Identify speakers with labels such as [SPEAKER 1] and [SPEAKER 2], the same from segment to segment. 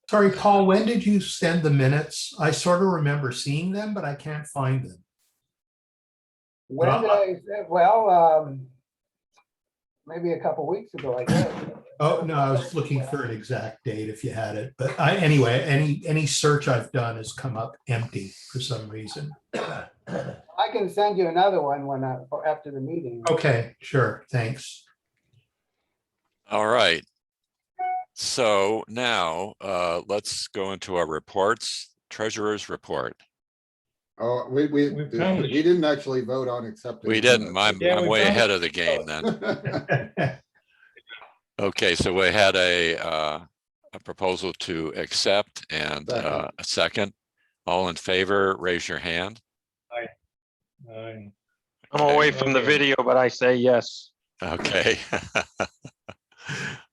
[SPEAKER 1] Sorry, Paul, when did you send the minutes? I sort of remember seeing them, but I can't find them.
[SPEAKER 2] When did I, well, maybe a couple weeks ago, I guess.
[SPEAKER 1] Oh, no, I was looking for an exact date if you had it, but anyway, any search I've done has come up empty for some reason.
[SPEAKER 2] I can send you another one after the meeting.
[SPEAKER 1] Okay, sure, thanks.
[SPEAKER 3] All right. So now let's go into our reports. Treasurer's report.
[SPEAKER 4] Oh, we didn't actually vote on accepting.
[SPEAKER 3] We didn't. I'm way ahead of the game then. Okay, so we had a proposal to accept and a second. All in favor, raise your hand.
[SPEAKER 5] I'm away from the video, but I say yes.
[SPEAKER 3] Okay.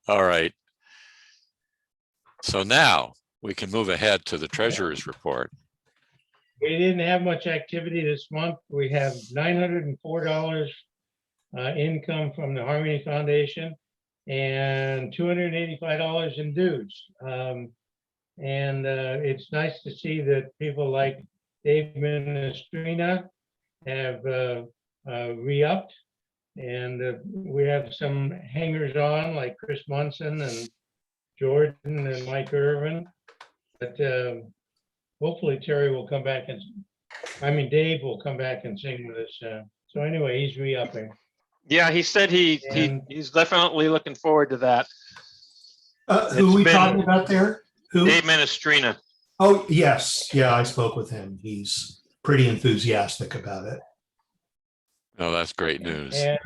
[SPEAKER 3] All right. So now we can move ahead to the treasurer's report.
[SPEAKER 6] We didn't have much activity this month. We have $904 income from the Harmony Foundation and $285 in dues. It's nice to see that people like Dave Minestrina have re-upped, and we have some hangers on like Chris Munson and Jordan and Mike Irvin, but hopefully Terry will come back Dave will come back and sing with us. So anyway, he's re-upping.
[SPEAKER 5] Yeah, he said he's definitely looking forward to that.
[SPEAKER 1] Who are we talking about there? Who?
[SPEAKER 5] Dave Minestrina.
[SPEAKER 1] Oh, yes. Yeah, I spoke with him. He's pretty enthusiastic about it.
[SPEAKER 3] Oh, that's great news.
[SPEAKER 6] And,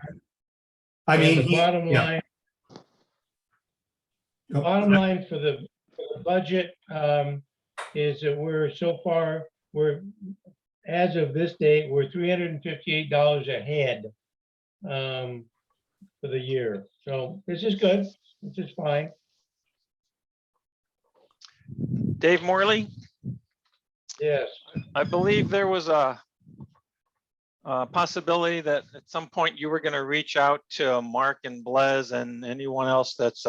[SPEAKER 1] I mean,
[SPEAKER 6] the bottom line, bottom line for the budget is that we're as of this date, we're $358 ahead for the year. So this is good. This is fine.
[SPEAKER 5] Dave Morley,
[SPEAKER 6] Yes.
[SPEAKER 5] I believe there was a possibility that at some point you were going to reach out to Mark and Blaise and anyone else that's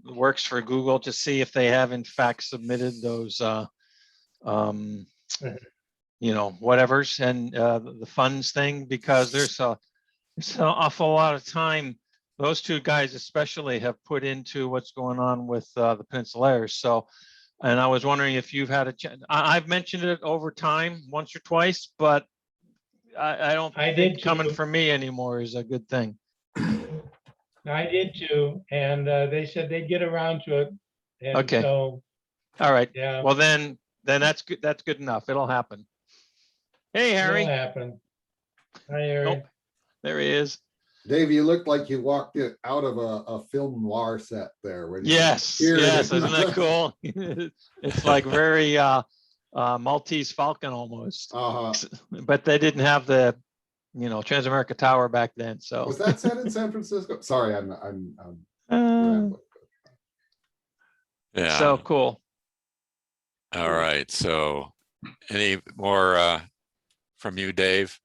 [SPEAKER 5] works for Google to see if they have in fact submitted those whatevers and the funds thing, because there's an awful lot of time those two guys especially have put into what's going on with the Peninsulaires. So, and I was wondering if you've had a chance. I've mentioned it over time once or twice, but I don't think coming from me anymore is a good thing.
[SPEAKER 6] I did too, and they said they'd get around to it. And
[SPEAKER 5] okay.
[SPEAKER 6] So,
[SPEAKER 5] all right.
[SPEAKER 6] Yeah.
[SPEAKER 5] Well, then that's good. That's good enough. It'll happen. Hey, Harry.
[SPEAKER 6] It'll happen. Hi, Harry.
[SPEAKER 5] Nope. There he is.
[SPEAKER 4] Dave, you looked like you walked out of a film noir set there. When
[SPEAKER 5] yes, yes, isn't that cool? It's like very Maltese Falcon almost. But they didn't have the, Transamerica Tower back then. So
[SPEAKER 4] was that set in San Francisco? Sorry, I'm
[SPEAKER 3] yeah.
[SPEAKER 5] So cool.
[SPEAKER 3] All right. So any more from you, Dave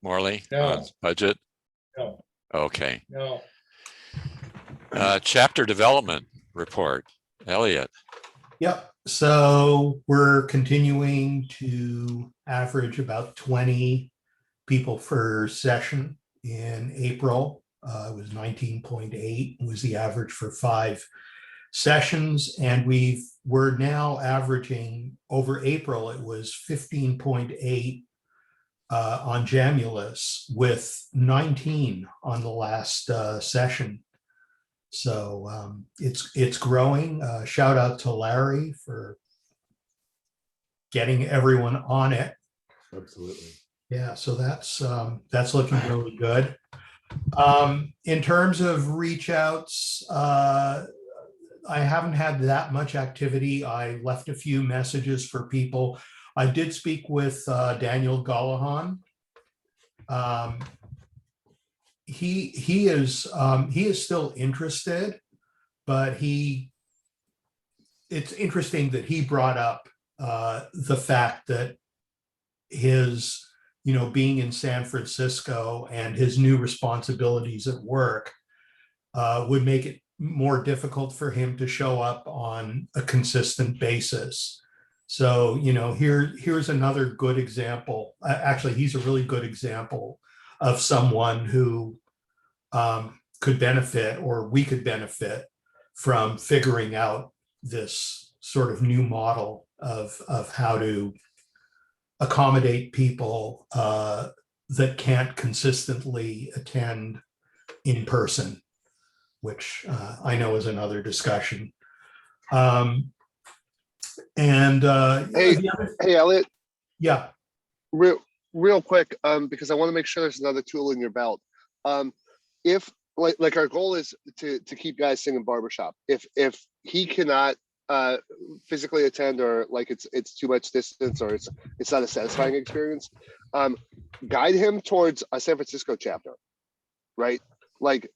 [SPEAKER 3] Morley, on budget?
[SPEAKER 6] No.
[SPEAKER 3] Okay.
[SPEAKER 6] No.
[SPEAKER 3] Chapter development report, Elliot.
[SPEAKER 1] Yep. So we're continuing to average about 20 people per session. In April, it was 19.8 was the average for 5 sessions. And we're now averaging over April, it was 15.8 on Jamulus with 19 on the last session. So it's growing. Shout out to Larry for getting everyone on it.
[SPEAKER 4] Absolutely.
[SPEAKER 1] Yeah, so that's looking really good. In terms of reach outs, I haven't had that much activity. I left a few messages for people. I did speak with Daniel Gallahan. He is still interested, but it's interesting that he brought up the fact that his, being in San Francisco and his new responsibilities at work would make it more difficult for him to show up on a consistent basis. So, here's another good example. Actually, he's a really good example of someone who could benefit, or we could benefit from figuring out this sort of new model of how to accommodate people that can't consistently attend in person, which I know is another discussion.
[SPEAKER 7] Hey, Elliot,
[SPEAKER 1] Yeah,
[SPEAKER 7] real quick, because I want to make sure there's another tool in your belt. If like our goal is to keep guys singing barbershop. If he cannot physically attend, or like it's too much distance, or it's not a satisfying experience, guide him towards a San Francisco chapter, right? Like,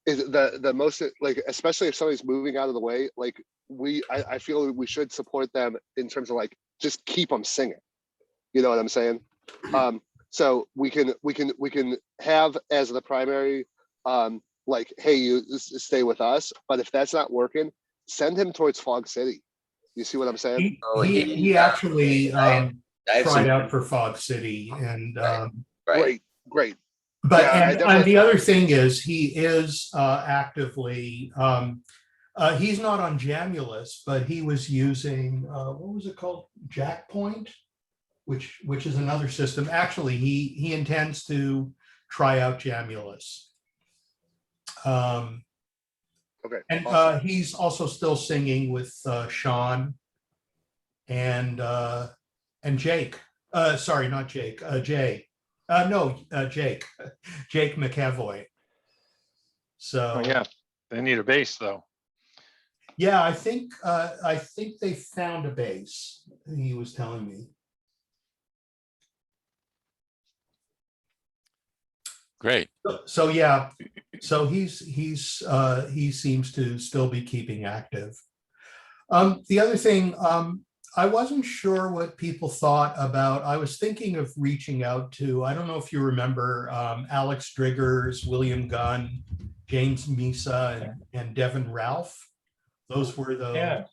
[SPEAKER 7] is the most, like, especially if somebody's moving out of the way, like I feel we should support them in terms of like just keep them singing. You know what I'm saying? So we can have as the primary, like, hey, you stay with us. But if that's not working, send him towards Fog City. You see what I'm saying?
[SPEAKER 1] he actually
[SPEAKER 8] I have
[SPEAKER 1] tried
[SPEAKER 8] some-
[SPEAKER 1] out for Fog City, and
[SPEAKER 8] Right.
[SPEAKER 7] Great.
[SPEAKER 1] but
[SPEAKER 7] Yeah, I
[SPEAKER 1] and
[SPEAKER 7] definitely-
[SPEAKER 1] the other thing is he is actively he's not on Jamulus, but he was using what was it called, Jackpoint, which is another system. Actually, he intends to try out Jamulus.
[SPEAKER 7] Okay.
[SPEAKER 1] And
[SPEAKER 7] awesome.
[SPEAKER 1] he's also still singing with Sean and Jake. Sorry, not Jake. Jay. Jake. Jake McAvoy. So
[SPEAKER 5] Oh, yeah, they need a base though.
[SPEAKER 1] yeah, I think they found a base. He was telling me.
[SPEAKER 3] Great.
[SPEAKER 1] So yeah, so he seems to still be keeping active. The other thing, I wasn't sure what people thought about. I was thinking of reaching out to, I don't know if you remember, Alex Driggers, William Gunn, James Misa, and Devin Ralph. Those were the
[SPEAKER 6] Yeah,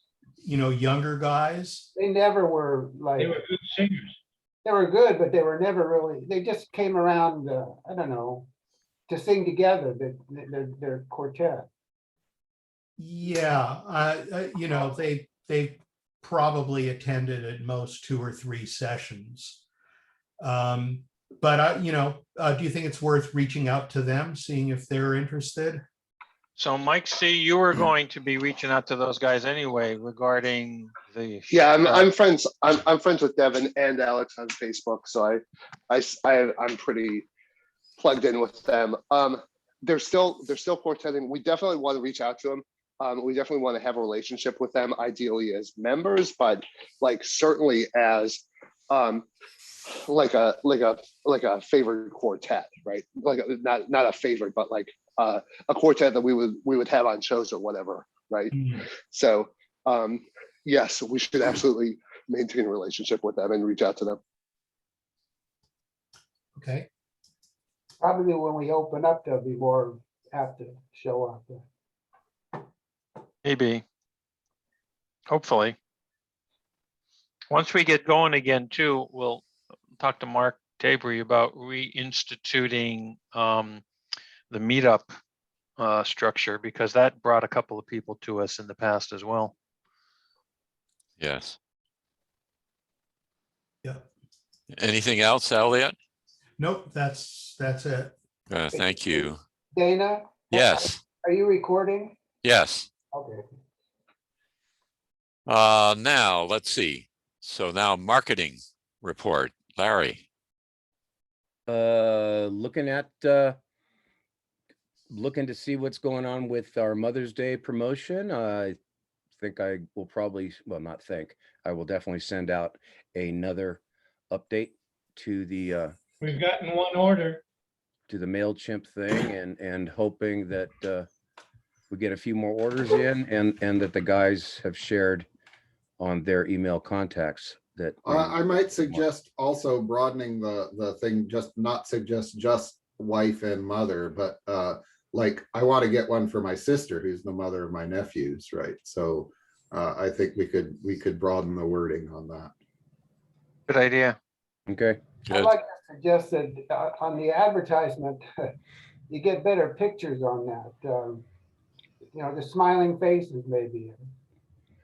[SPEAKER 1] younger guys.
[SPEAKER 2] They never were like,
[SPEAKER 6] they were good singers.
[SPEAKER 2] they were good, but they were never really, they just came around, I don't know, to sing together, their quartet.
[SPEAKER 1] Yeah, they probably attended at most 2 or 3 sessions. But do you think it's worth reaching out to them, seeing if they're interested?
[SPEAKER 5] So Mike C, you were going to be reaching out to those guys anyway regarding the.
[SPEAKER 7] Yeah, I'm friends. I'm friends with Devin and Alex on Facebook, so I'm pretty plugged in with them. They're still quartetting. We definitely want to reach out to them. We definitely want to have a relationship with them, ideally as members, but like certainly as like a favored quartet, right? Like not a favorite, but like a quartet that we would have on shows or whatever, right? So yes, we should absolutely maintain a relationship with them and reach out to them.
[SPEAKER 1] Okay.
[SPEAKER 2] Probably when we open up, they'll be more apt to show up there.
[SPEAKER 5] Maybe. Hopefully. Once we get going again too, we'll talk to Mark Tabry about reinstituting the meetup structure, because that brought a couple of people to us in the past as well.
[SPEAKER 3] Yes.
[SPEAKER 1] Yeah.
[SPEAKER 3] Anything else, Elliot?
[SPEAKER 1] Nope, that's it.
[SPEAKER 3] Thank you.
[SPEAKER 2] Dana?
[SPEAKER 3] Yes,
[SPEAKER 2] Are you recording?
[SPEAKER 3] yes.
[SPEAKER 2] Okay.
[SPEAKER 3] Now, let's see. So now marketing report, Larry.
[SPEAKER 9] Looking to see what's going on with our Mother's Day promotion. I think I will probably, well, not think, I will definitely send out another update to the
[SPEAKER 6] We've gotten one order.
[SPEAKER 9] MailChimp thing, and hoping that we get a few more orders in, and that the guys have shared on their email contacts that
[SPEAKER 4] I might suggest also broadening the thing, just not suggest just wife and mother, but like, I want to get one for my sister, who's the mother of my nephews, right? So I think we could broaden the wording on that.
[SPEAKER 5] Good idea.
[SPEAKER 9] Okay,
[SPEAKER 2] I'd
[SPEAKER 3] Good.
[SPEAKER 2] like to suggest that on the advertisement, you get better pictures on that. You know, the smiling faces maybe.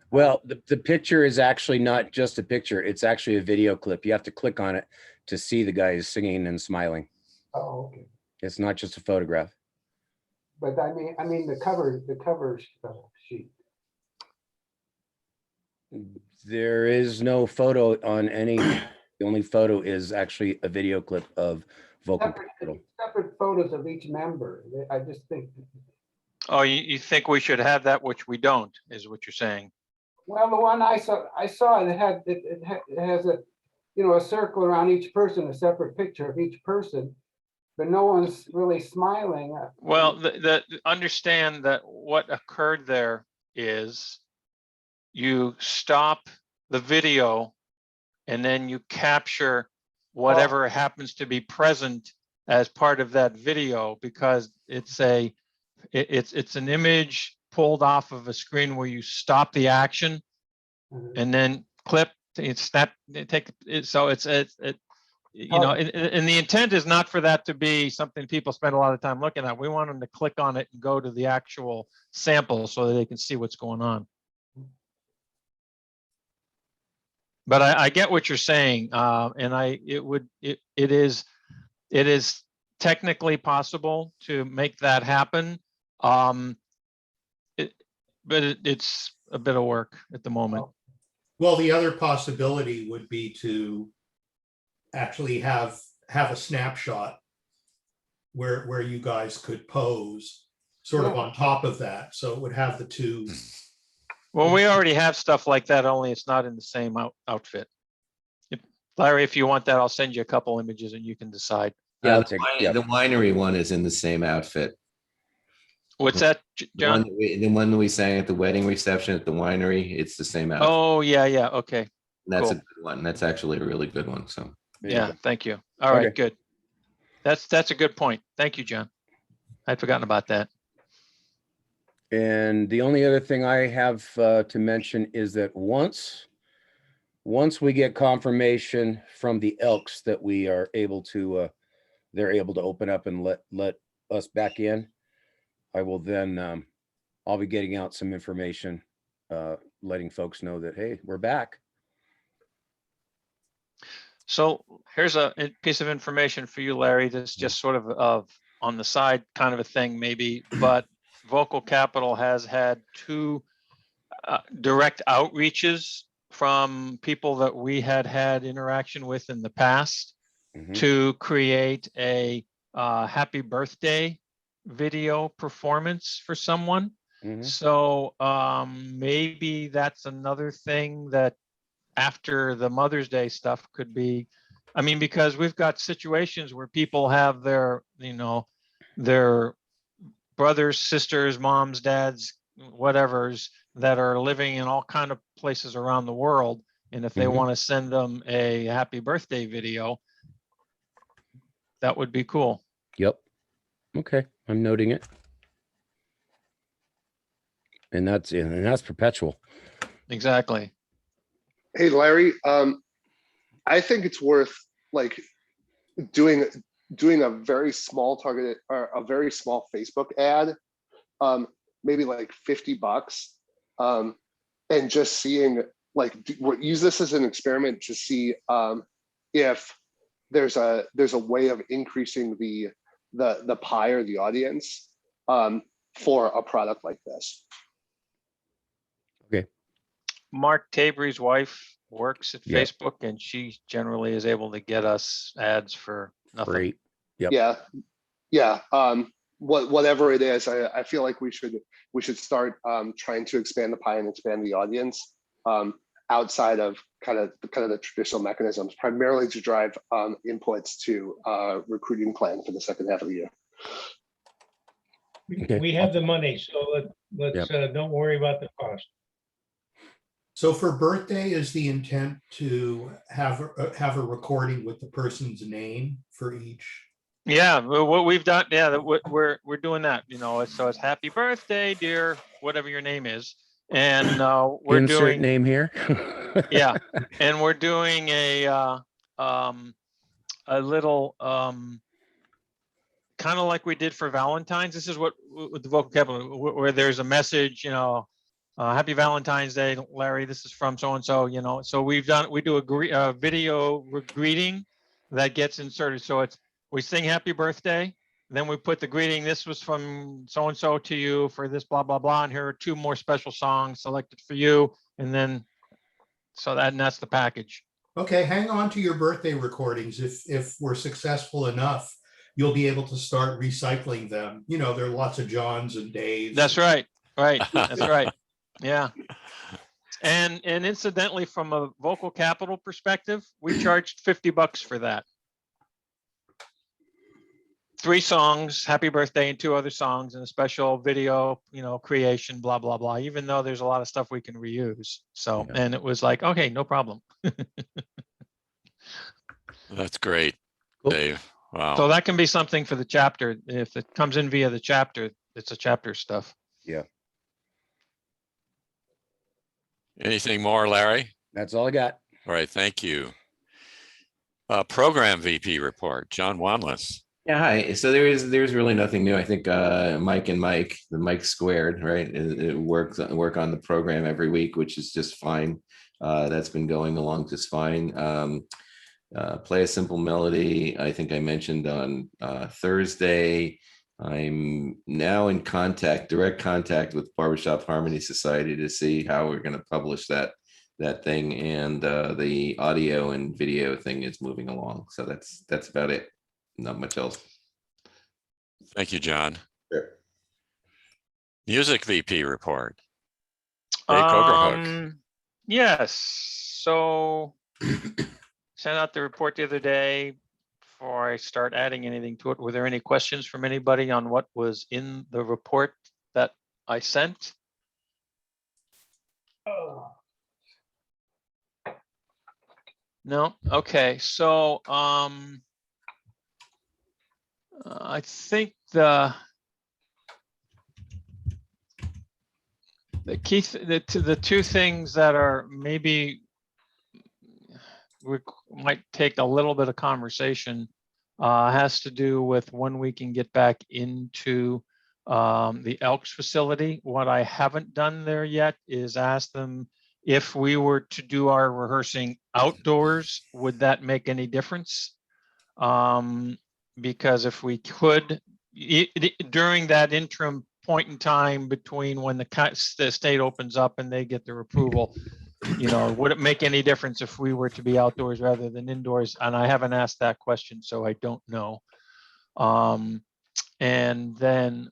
[SPEAKER 9] well, the picture is actually not just a picture, it's actually a video clip. You have to click on it to see the guys singing and smiling.
[SPEAKER 2] Oh, okay.
[SPEAKER 9] It's not just a photograph.
[SPEAKER 2] But I mean the cover sheet.
[SPEAKER 9] There is no photo on any, the only photo is actually a video clip of vocal capital.
[SPEAKER 2] Separate photos of each member. I just think,
[SPEAKER 5] Oh, you think we should have that, which we don't, is what you're saying?
[SPEAKER 2] well, the one I saw it has a, you know, a circle around each person, a separate picture of each person, but no one's really smiling.
[SPEAKER 5] Well, understand that what occurred there is you stop the video and then you capture whatever happens to be present as part of that video, because it's an image pulled off of a screen where you stop the action and then clip, take it. So it's you know, and the intent is not for that to be something people spend a lot of time looking at. We want them to click on it and go to the actual sample so that they can see what's going on. But I get what you're saying, and it is technically possible to make that happen. But it's a bit of work at the moment.
[SPEAKER 1] Well, the other possibility would be to actually have a snapshot where you guys could pose sort of on top of that. So it would have the two.
[SPEAKER 5] Well, we already have stuff like that, only it's not in the same outfit. Larry, if you want that, I'll send you a couple images and you can decide.
[SPEAKER 9] Yeah, I'll
[SPEAKER 8] The
[SPEAKER 9] take-
[SPEAKER 8] wine-
[SPEAKER 9] yeah.
[SPEAKER 8] the winery one is in the same outfit.
[SPEAKER 5] What's that,
[SPEAKER 8] The
[SPEAKER 5] John?
[SPEAKER 8] one that we sang at the wedding reception at the winery, it's the same outfit.
[SPEAKER 5] Oh, yeah, okay.
[SPEAKER 8] And that's a
[SPEAKER 5] cool.
[SPEAKER 8] good one. That's actually a really good one. So
[SPEAKER 9] There you
[SPEAKER 5] Yeah,
[SPEAKER 9] go.
[SPEAKER 5] thank you. All right,
[SPEAKER 9] Okay.
[SPEAKER 5] good. That's a good point. Thank you, John. I'd forgotten about that.
[SPEAKER 9] And the only other thing I have to mention is that once we get confirmation from the Elks that we are able to, they're able to open up and let us back in, I will then, I'll be getting out some information, letting folks know that, hey, we're back.
[SPEAKER 5] So here's a piece of information for you, Larry. That's just sort of on the side kind of a thing maybe, but Vocal Capital has had 2 direct outreaches from people that we had interaction with in the past
[SPEAKER 9] Mhm.
[SPEAKER 5] to create a happy birthday video performance for someone.
[SPEAKER 9] Mhm.
[SPEAKER 5] So maybe that's another thing that after the Mother's Day stuff could be, I mean, because we've got situations where people have their, you know, their brothers, sisters, moms, dads, whatevers that are living in all kind of places around the world. And if they
[SPEAKER 9] Mhm.
[SPEAKER 5] want to send them a happy birthday video, that would be cool.
[SPEAKER 9] Yep. Okay, I'm noting it. And that's perpetual.
[SPEAKER 5] Exactly.
[SPEAKER 7] Hey, Larry, I think it's worth like doing a very small targeted or a very small Facebook ad, maybe like $50, and just seeing like use this as an experiment to see if there's a way of increasing the pie or the audience for a product like this.
[SPEAKER 5] Mark Tabri's wife works at
[SPEAKER 9] Yeah.
[SPEAKER 5] Facebook and she generally is able to get us ads for nothing.
[SPEAKER 9] Great. Yep.
[SPEAKER 7] Yeah. Whatever it is, I feel like we should start trying to expand the pie and expand the audience outside of kind of the traditional mechanisms, primarily to drive inputs to recruiting plan for the second half of the year.
[SPEAKER 9] Okay.
[SPEAKER 6] We have the money, so let's don't worry about the cost.
[SPEAKER 1] So for birthday, is the intent to have a recording with the person's name for each
[SPEAKER 5] Yeah, what we've done, yeah, we're doing that, you know, so it's happy birthday, dear, whatever your name is. And we're
[SPEAKER 9] Insert
[SPEAKER 5] doing,
[SPEAKER 9] name here.
[SPEAKER 5] yeah, and we're doing a little kind of like we did for Valentine's. This is what with the vocal capital, where there's a message, you know, happy Valentine's Day, Larry, this is from so and so, you know. So we do a video greeting that gets inserted. So it's, we sing happy birthday, then we put the greeting, this was from so and so to you for this blah blah blah, and here are 2 more special songs selected for you, and then so that's the package.
[SPEAKER 1] Okay, hang on to your birthday recordings. If we're successful enough, you'll be able to start recycling them. You know, there are lots of Johns and Daves.
[SPEAKER 5] That's right. That's right. Yeah. And incidentally, from a vocal capital perspective, we charged $50 for that. 3 songs, happy birthday, and 2 other songs, and a special video, you know, creation, blah, blah, blah, even though there's a lot of stuff we can reuse. So,
[SPEAKER 9] Yeah.
[SPEAKER 5] and it was like, okay, no problem.
[SPEAKER 3] That's great,
[SPEAKER 9] Cool.
[SPEAKER 3] Dave. Wow.
[SPEAKER 5] So that can be something for the chapter. If it comes in via the chapter, it's a chapter stuff.
[SPEAKER 9] Yeah,
[SPEAKER 3] Anything more, Larry?
[SPEAKER 9] that's all I got.
[SPEAKER 3] All right, thank you. Program VP report, John Wanless.
[SPEAKER 8] Yeah, hi. So there's really nothing new. I think Mike and Mike, the Mike squared, right? It work on the program every week, which is just fine. That's been going along just fine. Play a Simple Melody, I think I mentioned on Thursday. I'm now in direct contact with Barbershop Harmony Society to see how we're going to publish that thing, and the audio and video thing is moving along. So that's about it. Not much else.
[SPEAKER 3] Thank you, John.
[SPEAKER 4] Sure.
[SPEAKER 3] Music VP report. Hey, Cogerhook.
[SPEAKER 5] Yes, so sent out the report the other day. Before I start adding anything to it, were there any questions from anybody on what was in the report that I sent? No? Okay, so I think the key, the 2 things that are maybe we might take a little bit of conversation has to do with when we can get back into the Elks facility. What I haven't done there yet is ask them if we were to do our rehearsing outdoors, would that make any difference? Because if we could, during that interim point in time between when the state opens up and they get their approval, you know, would it make any difference if we were to be outdoors rather than indoors? And I haven't asked that question, so I don't know. And then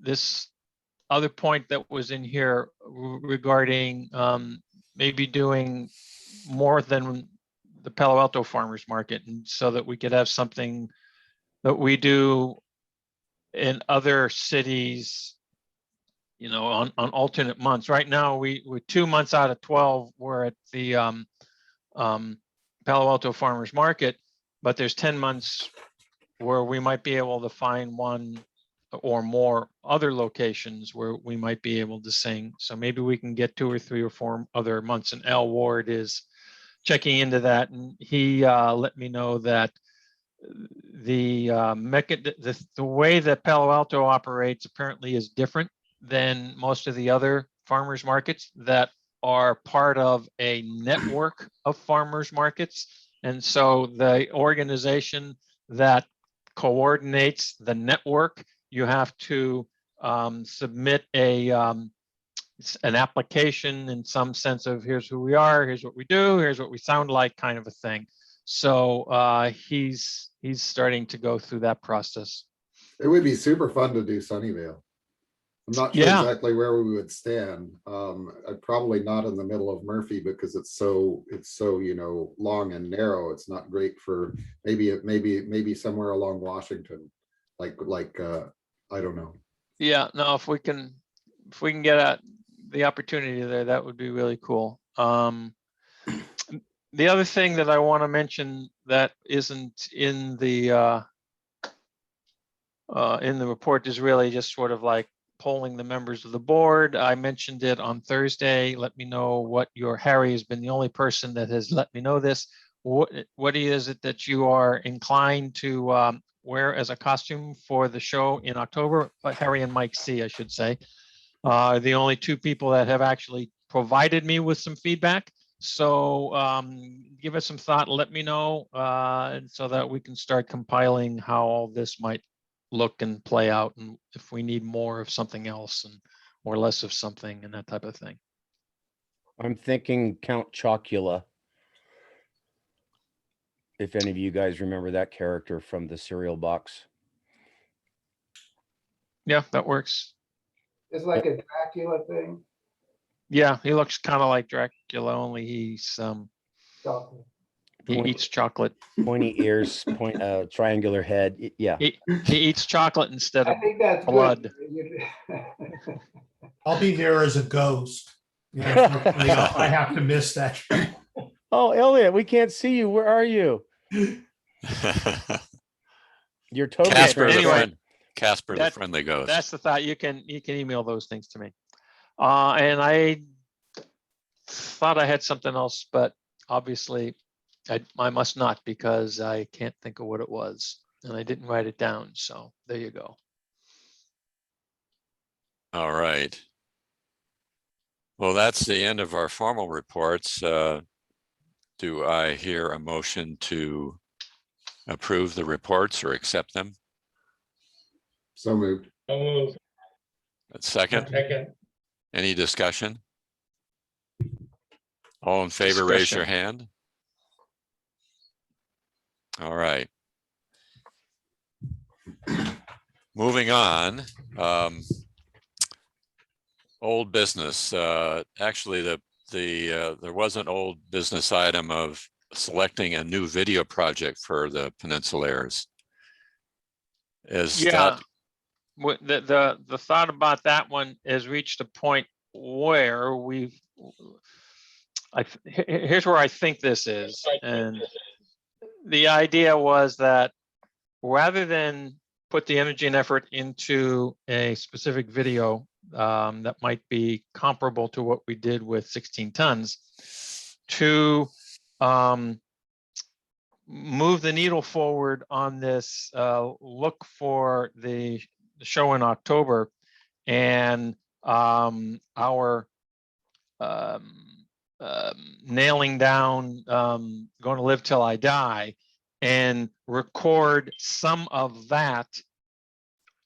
[SPEAKER 5] this other point that was in here regarding maybe doing more than the Palo Alto Farmers Market, and so that we could have something that we do in other cities, you know, on alternate months. Right now, we're 2 months out of 12, we're at the Palo Alto Farmers Market, but there's 10 months where we might be able to find 1 or more other locations where we might be able to sing. So maybe we can get 2 or 3 or 4 other months, and Al Ward is checking into that, and he let me know that the way that Palo Alto operates apparently is different than most of the other farmers markets that are part of a network of farmers markets. And so the organization that coordinates the network, you have to submit an application in some sense of here's who we are, here's what we do, here's what we sound like, kind of a thing. So he's starting to go through that process.
[SPEAKER 4] It would be super fun to do Sunnyvale. I'm not sure exactly where we would stand. Probably not in the middle of Murphy because it's so you know, long and narrow. It's not great for maybe somewhere along Washington, like I don't know.
[SPEAKER 5] Yeah, no, if we can get the opportunity there, that would be really cool. The other thing that I want to mention that isn't in the report is really just sort of like polling the members of the board. I mentioned it on Thursday. Let me know what Harry has been the only person that has let me know this. What is it that you are inclined to wear as a costume for the show in October? Harry and Mike C, I should say, are the only two people that have actually provided me with some feedback. So give us some thought, let me know, so that we can start compiling how all this might look and play out, and if we need more of something else and or less of something and that type of thing.
[SPEAKER 9] I'm thinking Count Chocula. If any of you guys remember that character from the cereal box.
[SPEAKER 5] Yeah, that works.
[SPEAKER 2] It's like a Dracula thing.
[SPEAKER 5] Yeah, he looks kind of like Dracula, only he's
[SPEAKER 2] Chocolate.
[SPEAKER 5] he eats chocolate.
[SPEAKER 9] Pointy ears, triangular head. Yeah.
[SPEAKER 5] He eats chocolate instead
[SPEAKER 2] I
[SPEAKER 5] of
[SPEAKER 2] think that's
[SPEAKER 5] blood.
[SPEAKER 2] good.
[SPEAKER 1] I'll be there as a ghost. Yeah, unfortunately, I have to miss that.
[SPEAKER 9] Oh, Elliot, we can't see you. Where are you? You're totally
[SPEAKER 3] Casper,
[SPEAKER 5] anyway,
[SPEAKER 3] the friend. Casper, the
[SPEAKER 5] that-
[SPEAKER 3] friendly ghost.
[SPEAKER 5] That's the thought. You can email those things to me. And I thought I had something else, but obviously I must not, because I can't think of what it was and I didn't write it down. So there you go.
[SPEAKER 3] All right. Well, that's the end of our formal reports. Do I hear a motion to approve the reports or accept them?
[SPEAKER 4] So moved.
[SPEAKER 6] I'll move.
[SPEAKER 3] Second,
[SPEAKER 6] Second.
[SPEAKER 3] any discussion? All in favor, raise your
[SPEAKER 5] Discussion.
[SPEAKER 3] hand. All right. Moving on. Old business. Actually, there was an old business item of selecting a new video project for the Peninsulaires. Is
[SPEAKER 5] Yeah.
[SPEAKER 3] that
[SPEAKER 5] The thought about that one has reached a point where here's where I think this is. And the idea was that rather than put the energy and effort into a specific video that might be comparable to what we did with 16 tons, to move the needle forward on this, look for the show in October, and our nailing down Going to Live Till I Die, and record some of that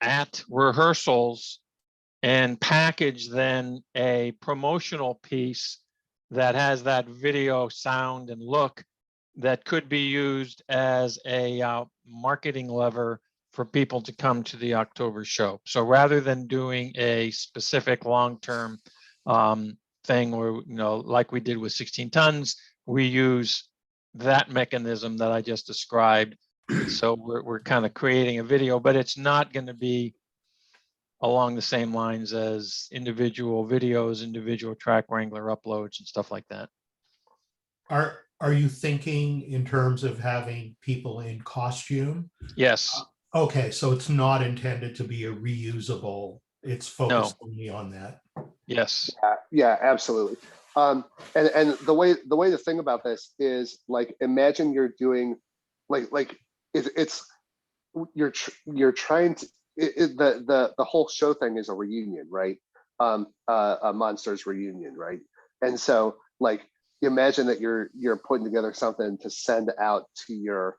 [SPEAKER 5] at rehearsals and package then a promotional piece that has that video sound and look that could be used as a marketing lever for people to come to the October show. So rather than doing a specific long-term thing where, like we did with 16 tons, we use that mechanism that I just described. So we're kind of creating a video, but it's not going to be along the same lines as individual videos, individual track wrangler uploads and stuff like that.
[SPEAKER 1] Are you thinking in terms of having people in costume?
[SPEAKER 5] Yes.
[SPEAKER 1] Okay, so it's not intended to be a reusable, it's focused only on that.
[SPEAKER 5] Yes.
[SPEAKER 7] Yeah, absolutely. And the way to think about this is, like, imagine you're doing you're trying to the whole show thing is a reunion, right? A Monsters reunion, right? And so, like, imagine that you're putting together something to send out to your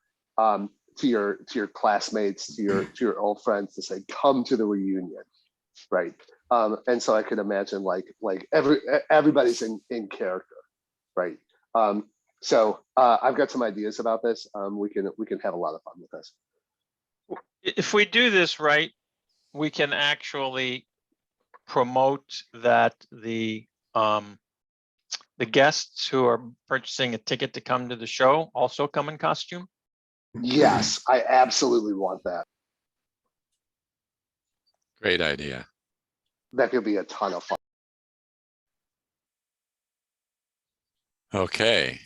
[SPEAKER 7] classmates, to your old friends, to say, come to the reunion, right? And so I could imagine like everybody's in character, right? So I've got some ideas about this. We can have a lot of fun with this.
[SPEAKER 5] If we do this right, we can actually promote that the guests who are purchasing a ticket to come to the show also come in costume.
[SPEAKER 7] Yes, I absolutely want that.
[SPEAKER 3] great idea?
[SPEAKER 7] That could be a ton of fun.
[SPEAKER 3] Okay.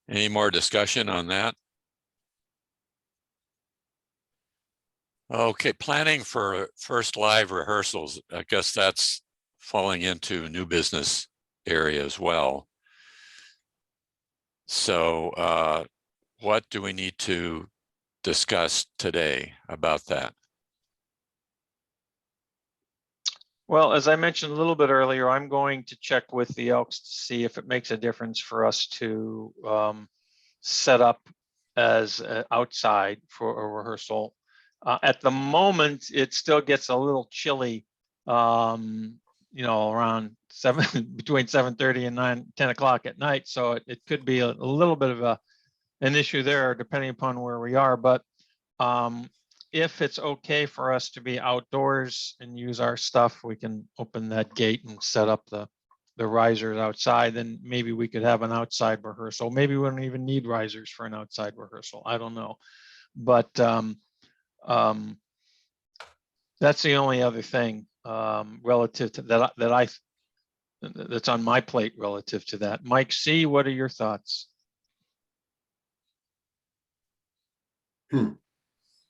[SPEAKER 3] Any more discussion on that? Okay, planning for first live rehearsals. I guess that's falling into new business area as well. So what do we need to discuss today about that?
[SPEAKER 5] Well, as I mentioned a little bit earlier, I'm going to check with the Elks to see if it makes a difference for us to set up as outside for a rehearsal. At the moment, it still gets a little chilly, around between 7:30 and 10 o'clock at night. So it could be a little bit of an issue there, depending upon where we are. But if it's okay for us to be outdoors and use our stuff, we can open that gate and set up the risers outside. Then maybe we could have an outside rehearsal. Maybe we don't even need risers for an outside rehearsal. I don't know. But that's the only other thing relative to that's on my plate relative to that. Mike C., what are your thoughts?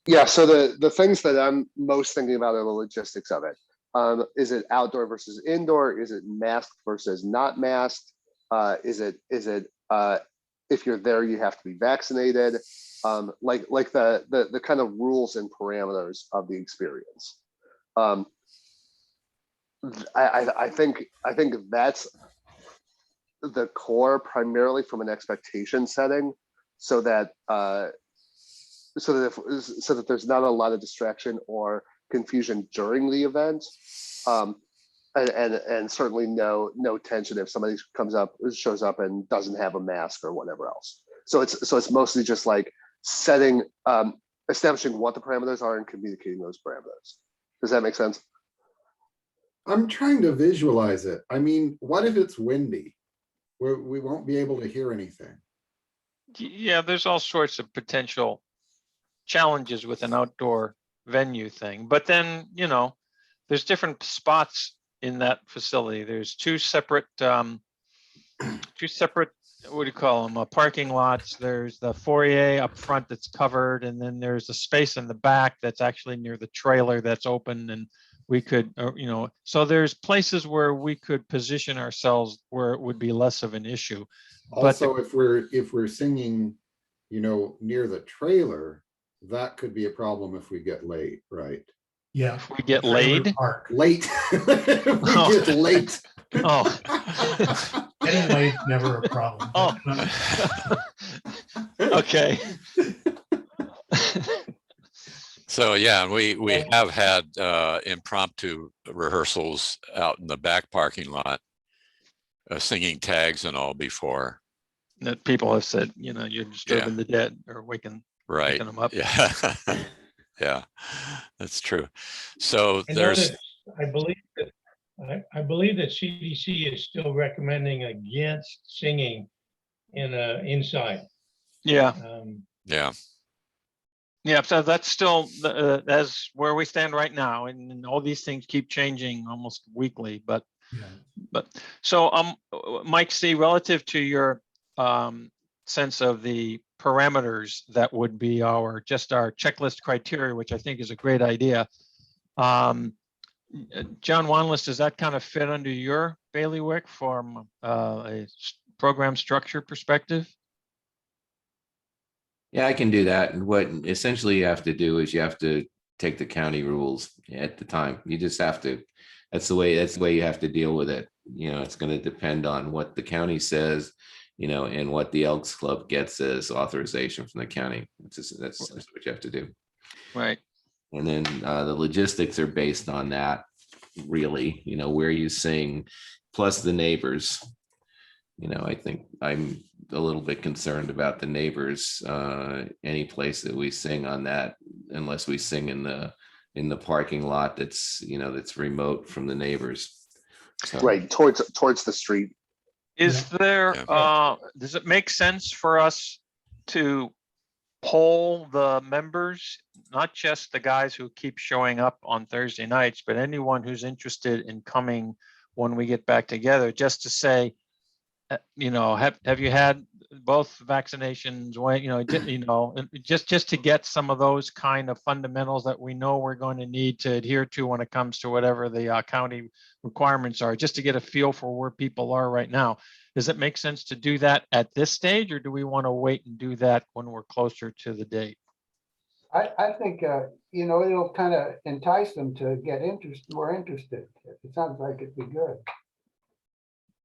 [SPEAKER 7] Yeah, so the things that I'm most thinking about are the logistics of it. Is it outdoor versus indoor? Is it masked versus not masked? Is it if you're there, you have to be vaccinated? Like the kind of rules and parameters of the experience. I think that's the core, primarily from an expectation setting, so that there's not a lot of distraction or confusion during the event, and certainly no tension if somebody shows up and doesn't have a mask or whatever else. So it's mostly just like establishing what the parameters are and communicating those parameters. Does that make sense?
[SPEAKER 4] I'm trying to visualize it. I mean, what if it's windy, where we won't be able to hear anything?
[SPEAKER 5] Yeah, there's all sorts of potential challenges with an outdoor venue thing. But then, there's different spots in that facility. There's two separate, what do you call them? Parking lots. There's the foyer up front that's covered, and then there's a space in the back that's actually near the trailer that's open, and we could, so there's places where we could position ourselves where it would be less of an issue.
[SPEAKER 4] Also, if we're singing, near the trailer, that could be a problem if we get late, right?
[SPEAKER 1] Yeah.
[SPEAKER 5] If we get laid?
[SPEAKER 4] Late. If we get late.
[SPEAKER 5] Oh.
[SPEAKER 1] Getting late, never a problem.
[SPEAKER 5] Oh. Okay.
[SPEAKER 3] So yeah, we have had impromptu rehearsals out in the back parking lot, singing tags and all before.
[SPEAKER 5] That people have said, you're disturbing the dead or waking them up.
[SPEAKER 3] Yeah. Yeah, that's true. So
[SPEAKER 6] I believe that CDC is still recommending against singing inside.
[SPEAKER 5] Yeah.
[SPEAKER 3] Yeah,
[SPEAKER 5] so that's still as where we stand right now, and all these things keep changing almost weekly. But so Mike C., relative to your sense of the parameters that would be our checklist criteria, which I think is a great idea. John Wanlist, does that kind of fit under your bailiwick from a program structure perspective?
[SPEAKER 8] Yeah, I can do that. And what essentially you have to do is you have to take the county rules at the time. You just have to, that's the way you have to deal with it. It's going to depend on what the county says, and what the Elks Club gets as authorization from the county. That's what you have to do.
[SPEAKER 5] Right.
[SPEAKER 8] And then the logistics are based on that, really, where you sing, plus the neighbors. I think I'm a little bit concerned about the neighbors. Any place that we sing on that, unless we sing in the parking lot that's that's remote from the neighbors. So.
[SPEAKER 7] Right, towards the street.
[SPEAKER 5] Is there, does it make sense for us to poll the members, not just the guys who keep showing up on Thursday nights, but anyone who's interested in coming when we get back together, just to say, you know, have you had both vaccinations? When, you know, just to get some of those kind of fundamentals that we know we're going to need to adhere to when it comes to whatever the county requirements are, just to get a feel for where people are right now. Does it make sense to do that at this stage, or do we want to wait and do that when we're closer to the date?
[SPEAKER 2] I think, you know, it'll kind of entice them to get more interested. It sounds like it'd be good.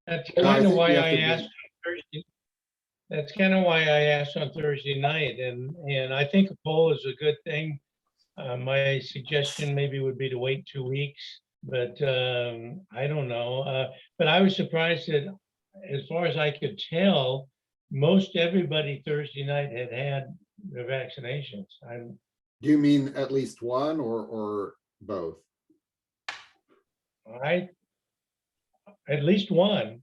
[SPEAKER 6] That's
[SPEAKER 4] Well, I
[SPEAKER 6] kind of
[SPEAKER 4] think
[SPEAKER 6] why
[SPEAKER 4] you have
[SPEAKER 6] I
[SPEAKER 4] to be-
[SPEAKER 6] asked on Thursday. That's kind of why I asked on Thursday night, and I think a poll is a good thing. My suggestion maybe would be to wait 2 weeks, but I don't know. But I was surprised that, as far as I could tell, most everybody Thursday night had the vaccinations.
[SPEAKER 4] Do you mean at least one or both?
[SPEAKER 6] At least one.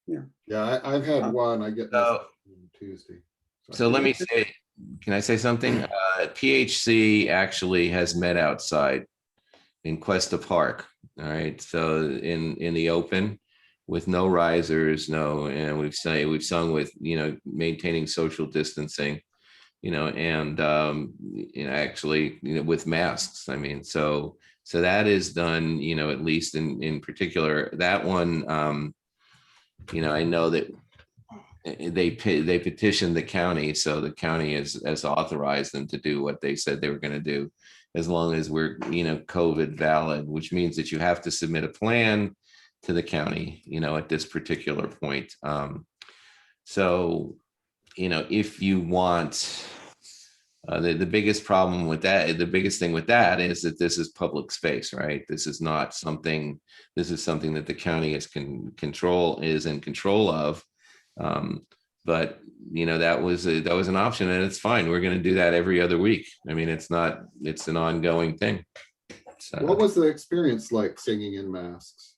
[SPEAKER 4] Yeah, I've had one. I get my
[SPEAKER 8] So-
[SPEAKER 4] second on Tuesday.
[SPEAKER 8] So let me say, can I say something? PHC actually has met outside in Cuesta Park. All right, so in the open with no risers, no, and we've sung with, you know, maintaining social distancing, you know, and you know, actually, you know, with masks. I mean, so that is done, you know, at least in particular that one. You know, I know that they petitioned the county, so the county has authorized them to do what they said they were going to do, as long as we're, you know, COVID valid, which means that you have to submit a plan to the county, you know, at this particular point. So, you know, if you want, the biggest problem with that, the biggest thing with that is that this is public space, right? This is not something, this is something that the county is in control of. But you know, that was an option, and it's fine. We're going to do that every other week. I mean, it's an ongoing thing. So
[SPEAKER 4] What was the experience like singing in masks?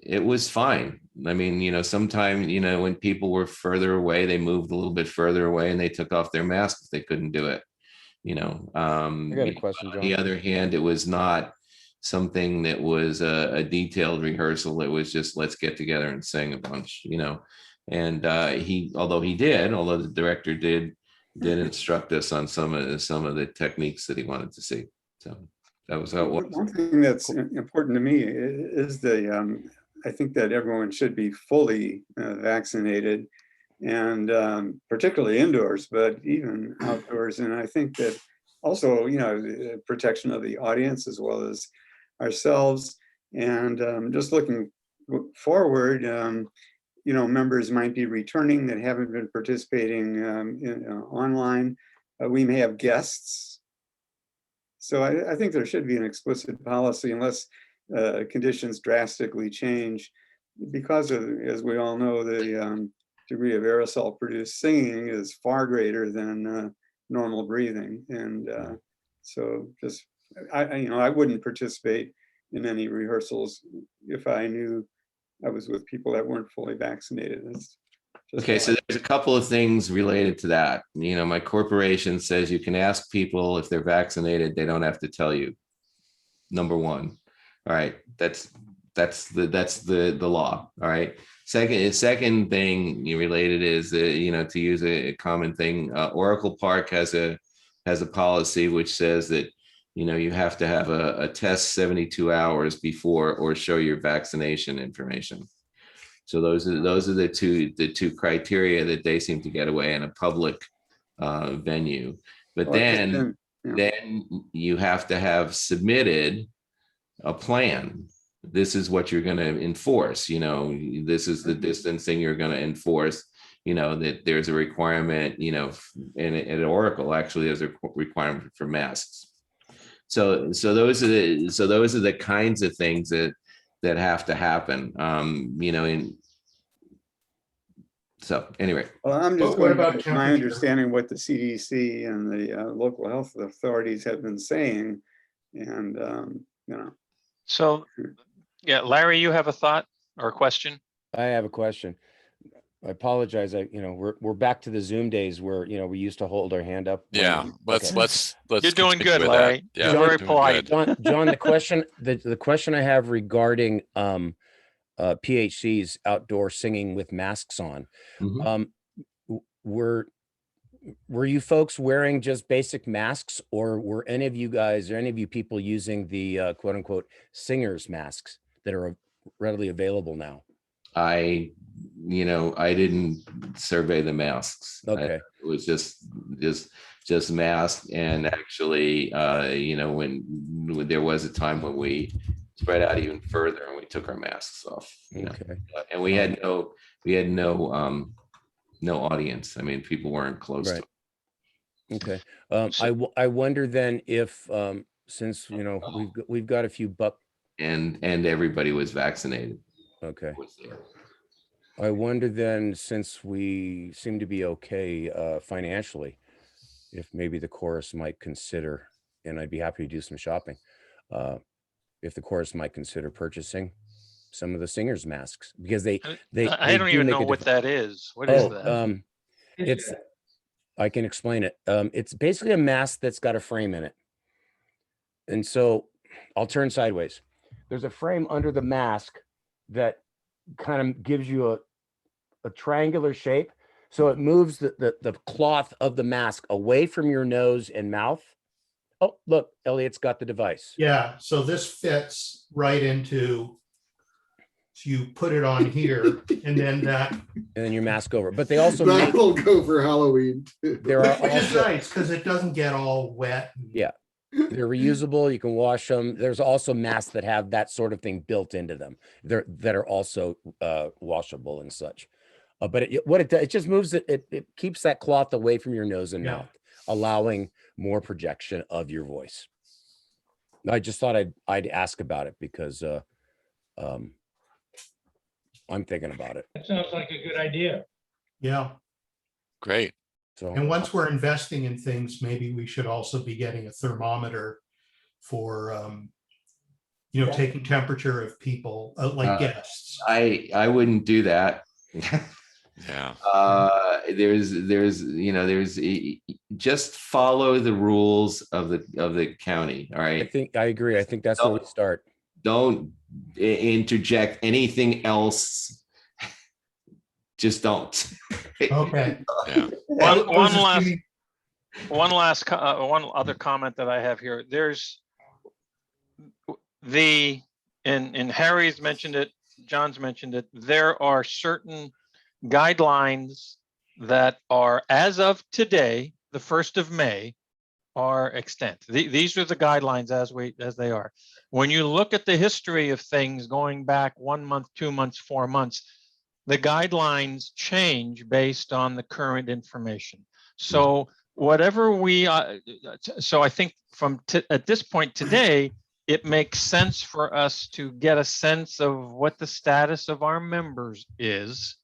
[SPEAKER 8] it was fine. I mean, you know, sometimes, you know, when people were further away, they moved a little bit further away and they took off their masks if they couldn't do it. You know,
[SPEAKER 9] I got a question,
[SPEAKER 8] on the
[SPEAKER 9] John.
[SPEAKER 8] other hand, it was not something that was a detailed rehearsal. It was just, let's get together and sing a bunch, you know. And although the director did instruct us on some of the techniques that he wanted to see. So that was how it was.
[SPEAKER 10] One thing that's important to me is I think that everyone should be fully vaccinated, and particularly indoors, but even outdoors. And I think that also, you know, the protection of the audience as well as ourselves. And just looking forward, you know, members might be returning that haven't been participating online. We may have guests. So I think there should be an explicit policy unless conditions drastically change, because of, as we all know, the degree of aerosol produced singing is far greater than normal breathing. And so just, you know, I wouldn't participate in any rehearsals if I knew I was with people that weren't fully vaccinated.
[SPEAKER 8] Okay, so there's a couple of things related to that. You know, my corporation says you can ask people if they're vaccinated, they don't have to tell you. Number one. All right, that's the law. All right. Second thing related is that, you know, to use a common thing, Oracle Park has a policy which says that, you know, you have to have a test 72 hours before or show your vaccination information. So those are the two criteria that they seem to get away in a public venue. But then you have to have submitted a plan. This is what you're going to enforce. You know, this is the distancing you're going to enforce. You know, that there's a requirement, you know, and at Oracle actually there's a requirement for masks. So those are the kinds of things that have to happen. You know, so anyway.
[SPEAKER 10] Well, I'm just
[SPEAKER 1] What
[SPEAKER 10] going
[SPEAKER 1] about
[SPEAKER 10] back to my
[SPEAKER 1] temperature?
[SPEAKER 10] understanding what the CDC and the local health authorities have been saying, and you know.
[SPEAKER 5] So, yeah, Larry, you have a thought or a question?
[SPEAKER 9] I have a question. I apologize. You know, we're back to the Zoom days where, you know, we used to hold our hand up.
[SPEAKER 3] Yeah, let's
[SPEAKER 5] You're doing
[SPEAKER 3] continue
[SPEAKER 5] good,
[SPEAKER 3] with that.
[SPEAKER 5] Larry.
[SPEAKER 3] Yeah,
[SPEAKER 9] You're very
[SPEAKER 3] doing
[SPEAKER 5] polite.
[SPEAKER 3] good.
[SPEAKER 9] John, the question I have regarding PHCs outdoor singing with masks on.
[SPEAKER 8] Mhm.
[SPEAKER 9] Were you folks wearing just basic masks, or were any of you guys or any of you people using the quote unquote singers masks that are readily available now?
[SPEAKER 8] I didn't survey the masks.
[SPEAKER 9] Okay.
[SPEAKER 8] It was just masks. And actually, when there was a time when we spread out even further and we took our masks off,
[SPEAKER 9] Okay.
[SPEAKER 8] and we had no audience. I mean, people weren't close
[SPEAKER 9] Right.
[SPEAKER 8] to.
[SPEAKER 9] Okay.
[SPEAKER 3] So-
[SPEAKER 9] I wonder then if, since, we've got a few buck.
[SPEAKER 8] And everybody was vaccinated.
[SPEAKER 9] Okay.
[SPEAKER 8] Was there.
[SPEAKER 9] I wonder then, since we seem to be okay financially, if maybe the chorus might consider, and I'd be happy to do some shopping, if the chorus might consider purchasing some of the singers' masks, because they
[SPEAKER 5] I don't
[SPEAKER 9] do
[SPEAKER 5] even
[SPEAKER 9] make
[SPEAKER 5] know
[SPEAKER 9] a
[SPEAKER 5] what
[SPEAKER 9] difference.
[SPEAKER 5] that is. What is that?
[SPEAKER 9] It's I can explain it. It's basically a mask that's got a frame in it. And so I'll turn sideways. There's a frame under the mask that kind of gives you a triangular shape. So it moves the cloth of the mask away from your nose and mouth. Oh, look, Elliot's got the device.
[SPEAKER 1] Yeah, so this fits right into, so you put it on here and then that,
[SPEAKER 9] And then your mask over. But they also
[SPEAKER 4] That
[SPEAKER 9] make,
[SPEAKER 4] will go for Halloween. too.
[SPEAKER 9] there are
[SPEAKER 1] which is
[SPEAKER 9] also,
[SPEAKER 1] nice because it doesn't get all wet.
[SPEAKER 9] Yeah. they're reusable. You can wash them. There's also masks that have that sort of thing built into them. That are also washable and such. But what it does, it just moves it. It keeps that cloth away from your nose and
[SPEAKER 1] Yeah.
[SPEAKER 9] mouth, allowing more projection of your voice. I just thought I'd ask about it because I'm thinking about it.
[SPEAKER 6] That sounds like a good idea.
[SPEAKER 1] Yeah,
[SPEAKER 3] Great.
[SPEAKER 9] So
[SPEAKER 1] and once we're investing in things, maybe we should also be getting a thermometer for, taking temperature of people, like guests.
[SPEAKER 8] I wouldn't do that.
[SPEAKER 3] Yeah.
[SPEAKER 8] There's just follow the rules of the county. All right.
[SPEAKER 9] I agree. I think that's where we start.
[SPEAKER 8] Don't interject anything else. Just don't.
[SPEAKER 1] Okay.
[SPEAKER 3] Yeah.
[SPEAKER 5] One other comment that I have here. There's and Harry's mentioned it, John's mentioned it. There are certain guidelines that are, as of today, the 1st of May, are extant. These are the guidelines as they are. When you look at the history of things going back 1 month, 2 months, 4 months, the guidelines change based on the current information. So whatever so I think at this point today, it makes sense for us to get a sense of what the status of our members is,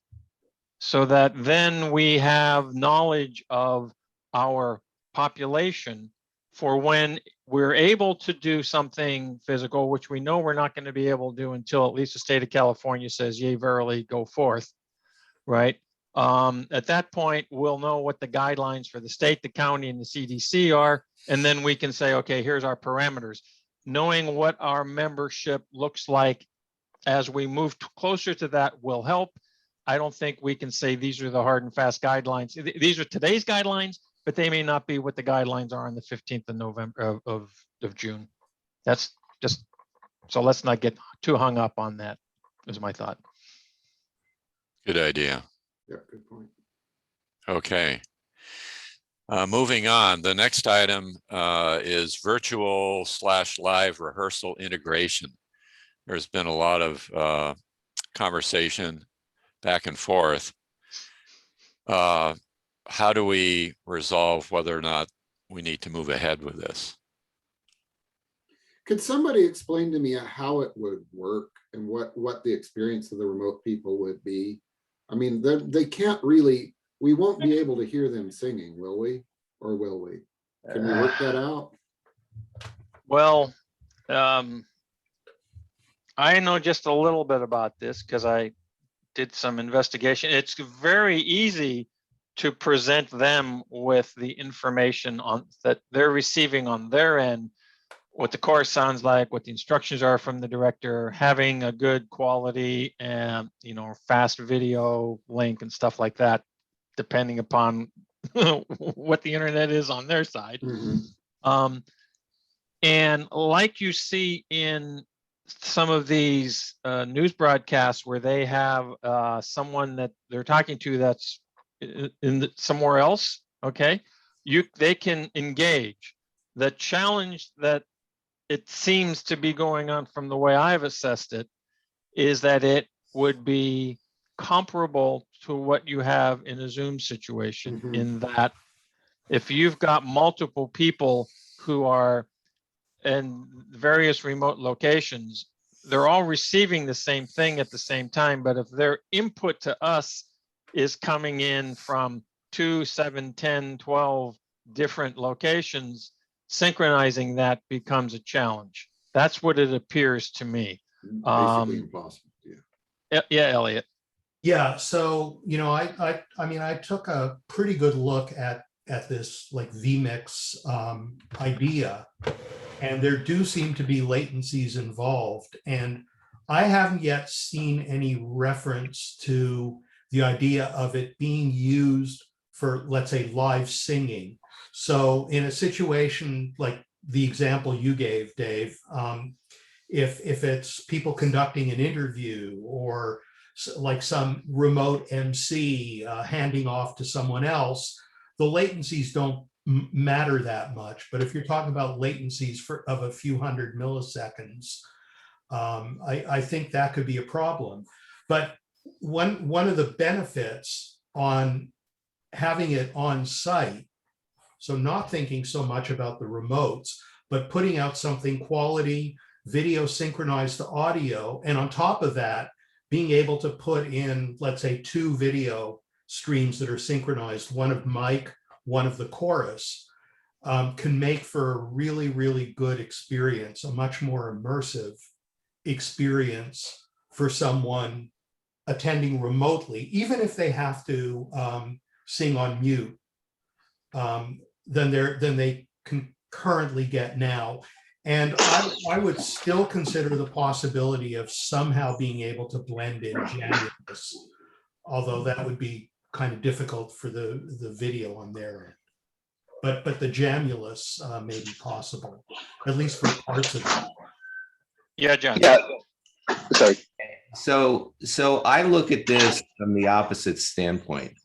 [SPEAKER 5] so that then we have knowledge of our population for when we're able to do something physical, which we know we're not going to be able to do until at least the state of California says, yea, verily, go forth, right? At that point, we'll know what the guidelines for the state, the county, and the CDC are, and then we can say, okay, here's our parameters. Knowing what our membership looks like as we move closer to that will help. I don't think we can say these are the hard and fast guidelines. These are today's guidelines, but they may not be what the guidelines are on the 15th of November of June. That's just, so let's not get too hung up on that, is my thought.
[SPEAKER 3] Good idea.
[SPEAKER 4] Yeah, good point.
[SPEAKER 3] Okay. Moving on, the next item is virtual/live rehearsal integration. There's been a lot of conversation back and forth. How do we resolve whether or not we need to move ahead with this?
[SPEAKER 4] Could somebody explain to me how it would work and what the experience of the remote people would be? I mean, they can't really, we won't be able to hear them singing, will we? Or will we? Can we work that out?
[SPEAKER 5] Well, I know just a little bit about this because I did some investigation. It's very easy to present them with the information that they're receiving on their end what the chorus sounds like, what the instructions are from the director, having a good quality and, you know, fast video link and stuff like that, depending upon what the internet is on their side. And like you see in some of these news broadcasts where they have someone that they're talking to that's somewhere else, okay, they can engage. The challenge that it seems to be going on from the way I've assessed it is that it would be comparable to what you have in a Zoom situation, in that if you've got multiple people who are in various remote locations, they're all receiving the same thing at the same time. But if their input to us is coming in from 2, 7, 10, 12 different locations, synchronizing that becomes a challenge. That's what it appears to me.
[SPEAKER 4] Basically impossible. Yeah.
[SPEAKER 5] Yeah, Elliot.
[SPEAKER 1] Yeah, so, you know, I mean, I took a pretty good look at this like vMix idea, and there do seem to be latencies involved. And I haven't yet seen any reference to the idea of it being used for, let's say, live singing. So in a situation like the example you gave, Dave, if it's people conducting an interview or like some remote MC handing off to someone else, the latencies don't matter that much. But if you're talking about latencies of a few hundred milliseconds, I think that could be a problem. But one of the benefits on having it on site, so not thinking so much about the remotes, but putting out something quality, video synchronized to audio, and on top of that, being able to put in, let's say, 2 video streams that are synchronized, one of Mike, one of the chorus, can make for a really, really good experience, a much more immersive experience for someone attending remotely, even if they have to sing on mute, than they can currently get now. And I would still consider the possibility of somehow being able to blend in Jamulus, although that would be kind of difficult for the video on their end. But the Jamulus may be possible, at least for parts of it.
[SPEAKER 5] Yeah, John.
[SPEAKER 7] Yeah. Sorry.
[SPEAKER 8] So I look at this from the opposite standpoint.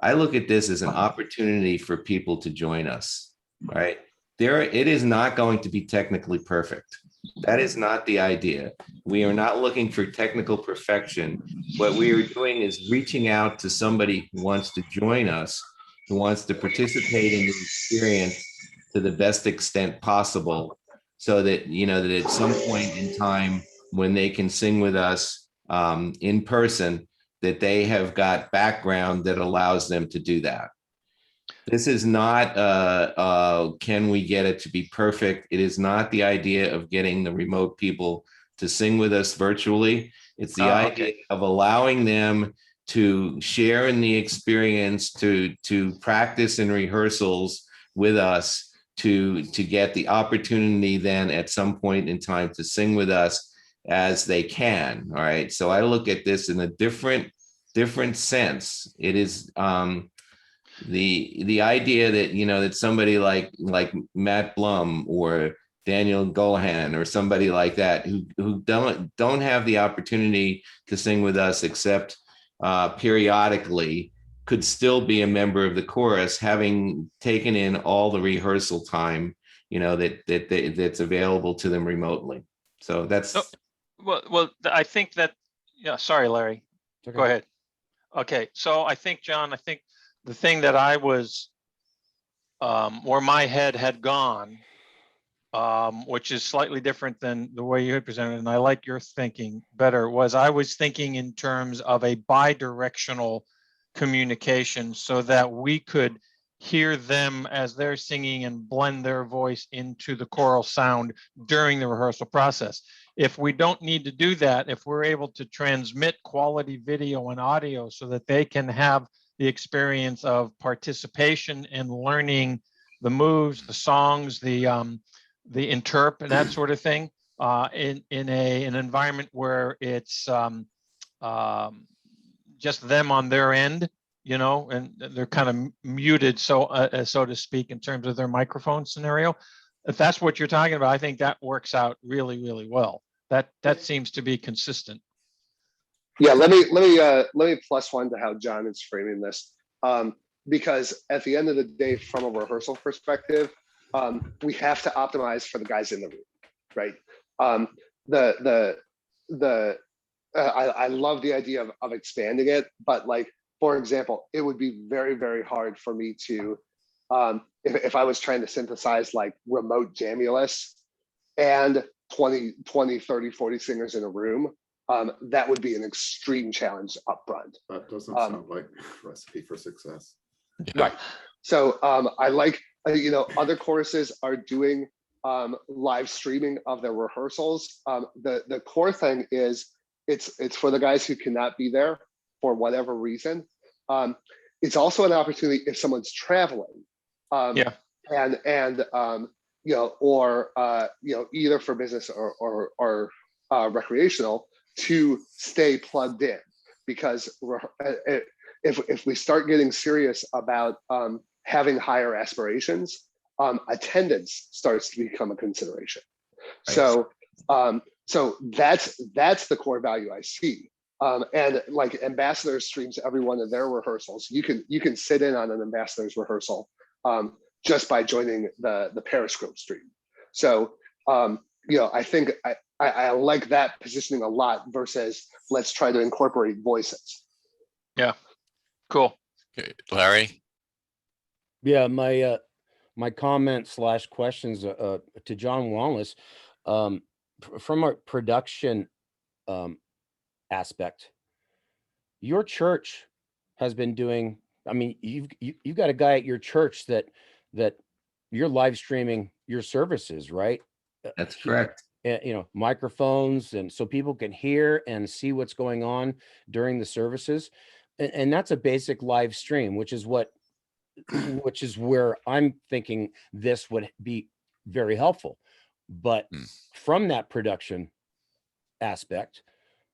[SPEAKER 8] I look at this as an opportunity for people to join us, right? It is not going to be technically perfect. That is not the idea. We are not looking for technical perfection. What we are doing is reaching out to somebody who wants to join us, who wants to participate in the experience to the best extent possible, so that, you know, that at some point in time when they can sing with us in person, that they have got background that allows them to do that. This is not, can we get it to be perfect? It is not the idea of getting the remote people to sing with us virtually. It's the idea of allowing them to share in the experience, to practice in rehearsals with us, to get the opportunity then at some point in time to sing with us as they can. All right. So I look at this in a different sense. It is, the idea that, you know, that somebody like Matt Blum or Daniel Gohan or somebody like that who don't have the opportunity to sing with us except periodically, could still be a member of the chorus, having taken in all the rehearsal time, you know, that's available to them remotely. So that's
[SPEAKER 5] well, I think that, yeah, sorry, Larry,
[SPEAKER 9] Okay.
[SPEAKER 5] go ahead. Okay, so I think, John, the thing that I was, where my head had gone, which is slightly different than the way you had presented, and I like your thinking better, was I was thinking in terms of a bi-directional communication so that we could hear them as they're singing and blend their voice into the choral sound during the rehearsal process. If we don't need to do that, if we're able to transmit quality video and audio so that they can have the experience of participation and learning the moves, the songs, the the interp and that sort of thing, in an environment where it's just them on their end, you know, and they're kind of muted, so to speak, in terms of their microphone scenario. If that's what you're talking about, I think that works out really, really well. That seems to be consistent.
[SPEAKER 7] Yeah, let me plus one to how John is framing this. Because at the end of the day, from a rehearsal perspective, we have to optimize for the guys in the room, right? I love the idea of expanding it, but like, for example, it would be very, very hard for me to, if I was trying to synthesize like remote Jamulus and 20, 30, 40 singers in a room, that would be an extreme challenge up front.
[SPEAKER 4] That doesn't sound like a recipe for success.
[SPEAKER 7] Right. So I like, you know, other choruses are doing live streaming of their rehearsals. The core thing is it's for the guys who cannot be there for whatever reason. It's also an opportunity if someone's traveling.
[SPEAKER 5] Yeah.
[SPEAKER 7] And you know, or you know, either for business or recreational, to stay plugged in, because if we start getting serious about having higher aspirations, attendance starts to become a consideration. Right. So that's the core value I see. And like Ambassadors streams every one of their rehearsals. You can sit in on an Ambassadors rehearsal just by joining the Periscope stream. So you know, I think I like that positioning a lot versus let's try to incorporate voices.
[SPEAKER 5] Yeah, cool.
[SPEAKER 3] Okay, Larry?
[SPEAKER 9] Yeah, my comments / questions to John Wallace, from a production aspect, your church has been doing, I mean, you've got a guy at your church that you're live streaming your services, right?
[SPEAKER 8] That's correct.
[SPEAKER 9] You know, microphones, and so people can hear and see what's going on during the services. And that's a basic live stream, which is where I'm thinking this would be very helpful. But from that production aspect,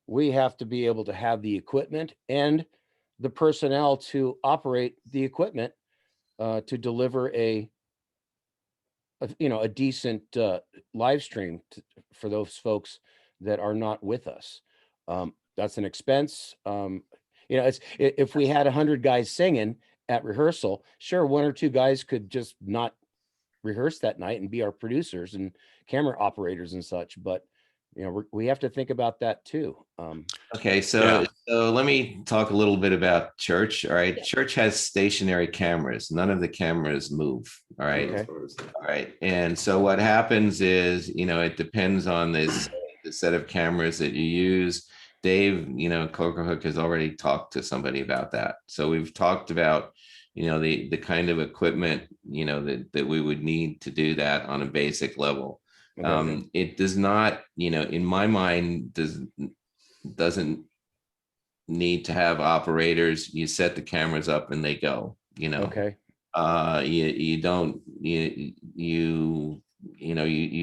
[SPEAKER 9] we have to be able to have the equipment and the personnel to operate the equipment to deliver a decent live stream for those folks that are not with us. That's an expense. You know, if we had 100 guys singing at rehearsal, sure, 1 or 2 guys could just not rehearse that night and be our producers and camera operators and such. But you know, we have to think about that too.
[SPEAKER 8] Okay, so let me talk a little bit about church. All right, church has stationary cameras. None of the cameras move. All right,
[SPEAKER 9] Okay.
[SPEAKER 8] all right. And so what happens is, you know, it depends on the set of cameras that you use. Dave, you know, Cokerhook has already talked to somebody about that. So we've talked about, you know, the kind of equipment, you know, that we would need to do that on a basic level.
[SPEAKER 9] Okay.
[SPEAKER 8] It does not, you know, in my mind, doesn't need to have operators. You set the cameras up and they go, you know.
[SPEAKER 9] Okay.
[SPEAKER 8] You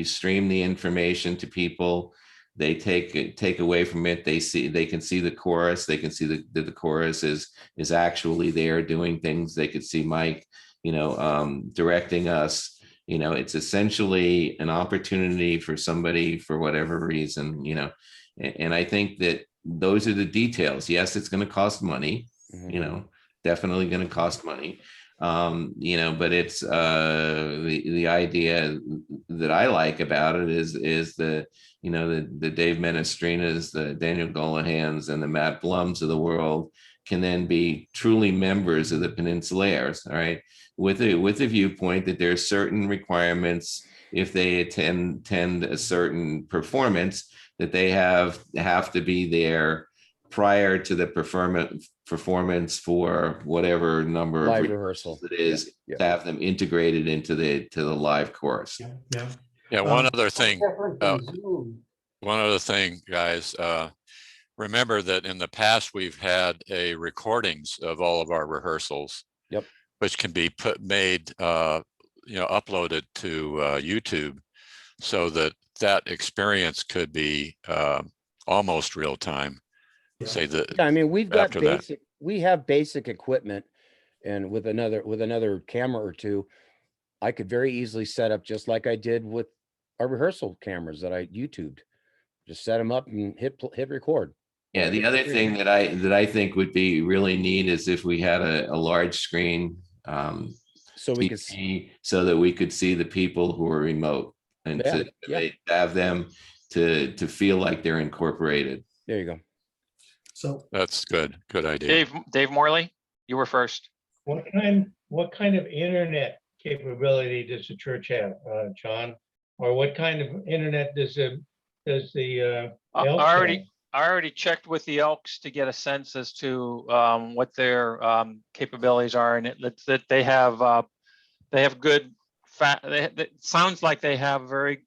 [SPEAKER 8] stream the information to people. They take away from it. They can see the chorus. They can see that the chorus is actually there doing things. They could see Mike, you know, directing us. You know, it's essentially an opportunity for somebody, for whatever reason, you know, and I think that those are the details. Yes, it's going to cost money, you know, definitely going to cost money. You know, but it's the idea that I like about it is the, you know, the Dave Menestrinas, the Daniel Golahans, and the Matt Blums of the world can then be truly members of the Peninsulaires, all right, with a viewpoint that there are certain requirements if they attend a certain performance, that they have to be there prior to the performance for whatever number
[SPEAKER 9] Live
[SPEAKER 8] of
[SPEAKER 9] rehearsal
[SPEAKER 8] it is, to have them integrated into the live course.
[SPEAKER 3] Yeah, one other thing,
[SPEAKER 2] Different than Zoom.
[SPEAKER 3] guys, remember that in the past, we've had recordings of all of our rehearsals.
[SPEAKER 9] Yep.
[SPEAKER 3] Which can be made, you know, uploaded to YouTube. so that that experience could be almost real time.
[SPEAKER 1] Yeah.
[SPEAKER 3] Say that
[SPEAKER 9] Yeah, I mean, we've got
[SPEAKER 3] after that.
[SPEAKER 9] we have basic equipment, and with another camera or two, I could very easily set up just like I did with our rehearsal cameras that I YouTubed. Just set them up and hit record.
[SPEAKER 8] Yeah, the other thing that I think would be really neat is if we had a large screen
[SPEAKER 9] So we could,
[SPEAKER 8] TV, so that we could see the people who are remote and
[SPEAKER 9] Yeah,
[SPEAKER 8] to
[SPEAKER 9] yeah.
[SPEAKER 8] have them to feel like they're incorporated.
[SPEAKER 9] there you go.
[SPEAKER 1] So
[SPEAKER 3] That's good. Good idea.
[SPEAKER 5] Dave Morley, you were first.
[SPEAKER 6] What kind of internet capability does the church have, John? Or what kind of internet does the
[SPEAKER 5] I
[SPEAKER 6] Elks
[SPEAKER 5] already checked with the Elks to get a sense as to what their capabilities are, and that they have good it sounds like they have very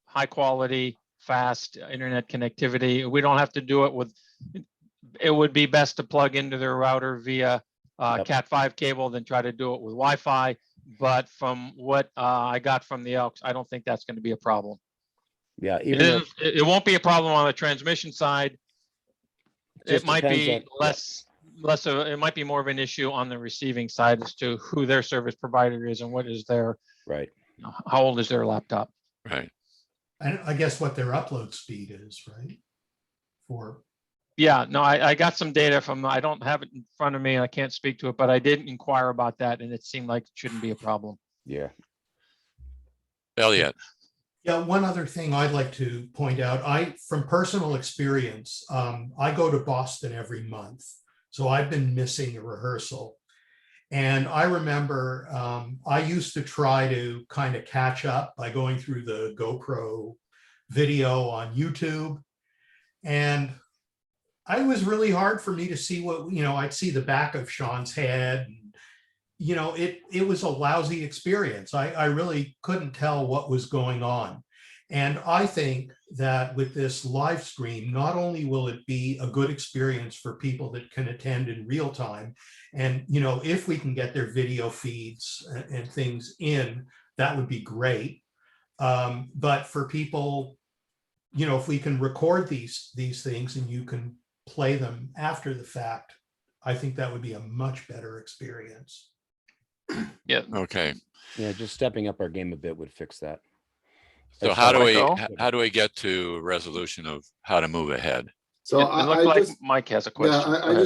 [SPEAKER 5] high quality, fast internet connectivity. We don't have to do it with. It would be best to plug into their router via
[SPEAKER 9] Yep.
[SPEAKER 5] Cat5 cable than try to do it with Wi-Fi. But from what I got from the Elks, I don't think that's going to be a problem.
[SPEAKER 9] Yeah,
[SPEAKER 5] It
[SPEAKER 9] even though
[SPEAKER 5] isn't- it won't be a problem on the transmission side.
[SPEAKER 9] just
[SPEAKER 5] It might
[SPEAKER 9] depends
[SPEAKER 5] be
[SPEAKER 9] on-
[SPEAKER 5] less of, it might be more of an issue on the receiving side as to who their service provider is and what is their,
[SPEAKER 9] right.
[SPEAKER 5] how old is their laptop.
[SPEAKER 3] Right.
[SPEAKER 1] and I guess what their upload speed is, right? For
[SPEAKER 5] Yeah, no, I got some data from, I don't have it in front of me, I can't speak to it, but I did inquire about that and it seemed like it shouldn't be a problem.
[SPEAKER 9] Yeah.
[SPEAKER 3] Elliot.
[SPEAKER 1] Yeah, one other thing I'd like to point out, from personal experience, I go to Boston every month. So I've been missing a rehearsal. And I remember I used to try to kind of catch up by going through the GoPro video on YouTube. And it was really hard for me to see what, I'd see the back of Sean's head. And, it was a lousy experience. I really couldn't tell what was going on. And I think that with this live stream, not only will it be a good experience for people that can attend in real time, and if we can get their video feeds and things in, that would be great. But for people, if we can record these things and you can play them after the fact, I think that would be a much better experience.
[SPEAKER 5] Yeah.
[SPEAKER 3] Okay.
[SPEAKER 9] Yeah, just stepping up our game a bit would fix that.
[SPEAKER 3] So
[SPEAKER 9] As
[SPEAKER 3] how
[SPEAKER 9] far
[SPEAKER 3] do
[SPEAKER 9] as-
[SPEAKER 3] how do we get to resolution of how to move ahead?
[SPEAKER 4] So
[SPEAKER 5] It
[SPEAKER 4] I
[SPEAKER 5] looked like
[SPEAKER 4] just,
[SPEAKER 5] Mike has a
[SPEAKER 4] yeah,
[SPEAKER 5] question. Go
[SPEAKER 4] I
[SPEAKER 5] ahead.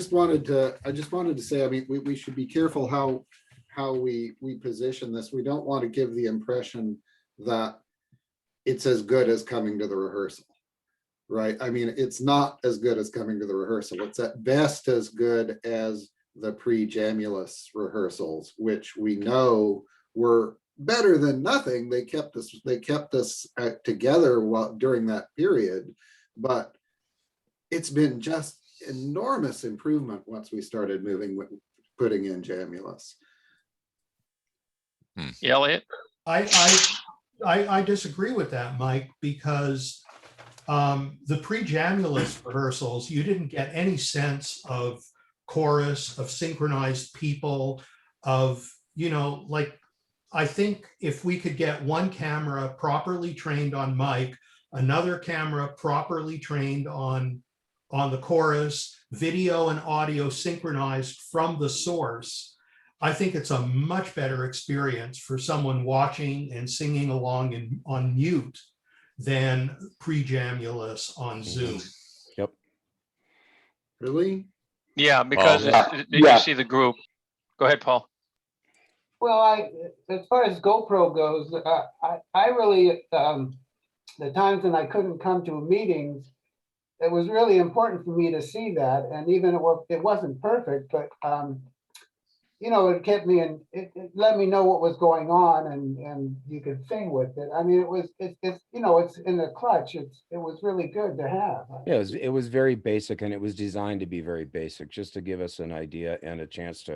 [SPEAKER 4] just wanted to say, I mean, we should be careful how we position this. We don't want to give the impression that it's as good as coming to the rehearsal, right? I mean, it's not as good as coming to the rehearsal. It's at best as good as the pre-Jamulus rehearsals, which we know were better than nothing. They kept us together during that period, but it's been just enormous improvement once we started putting in Jamulus.
[SPEAKER 5] Yeah, Elliot?
[SPEAKER 1] I disagree with that, Mike, because the pre-Jamulus rehearsals, you didn't get any sense of chorus, of synchronized people, of, like, I think if we could get one camera properly trained on Mike, another camera properly trained on the chorus, video and audio synchronized from the source, I think it's a much better experience for someone watching and singing along on mute than pre-Jamulus on Zoom.
[SPEAKER 9] Yep.
[SPEAKER 4] Really?
[SPEAKER 5] Yeah, because
[SPEAKER 3] Well,
[SPEAKER 5] did you see the group? Go ahead, Paul.
[SPEAKER 2] Well, as far as GoPro goes, I really, the times when I couldn't come to meetings, it was really important for me to see that. And even it wasn't perfect, but, it kept me in, it let me know what was going on and you could sing with it. I mean, it's in the clutch. It was really good to have.
[SPEAKER 9] Yeah, it was very basic, and it was designed to be very basic, just to give us an idea and a chance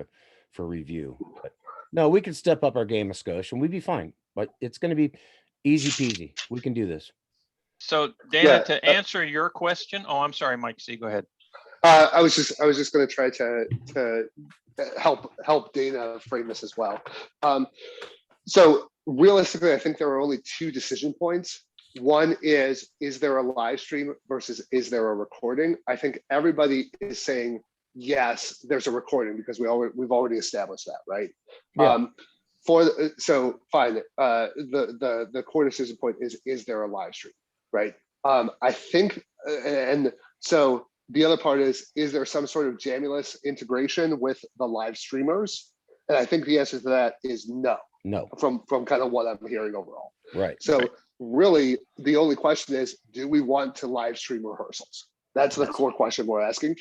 [SPEAKER 9] for review. But no, we can step up our game a skosh and we'd be fine, but it's going to be easy peasy. We can do this.
[SPEAKER 5] So Dana, to answer your question, oh, I'm sorry, Mike C, go ahead.
[SPEAKER 7] I was just going to try to help Dana frame this as well. So realistically, I think there are only two decision points One is there a live stream versus is there a recording? I think everybody is saying, yes, there's a recording because we've already established that, right?
[SPEAKER 9] Yeah.
[SPEAKER 7] So fine, the core decision point is there a live stream, right? I think, and so the other part is there some sort of Jamulus integration with the live streamers? And I think the answer to that is no, from kind of what I'm hearing overall.
[SPEAKER 9] Right.
[SPEAKER 7] So really, the only question is, do we want to live stream rehearsals? That's the core question we're asking.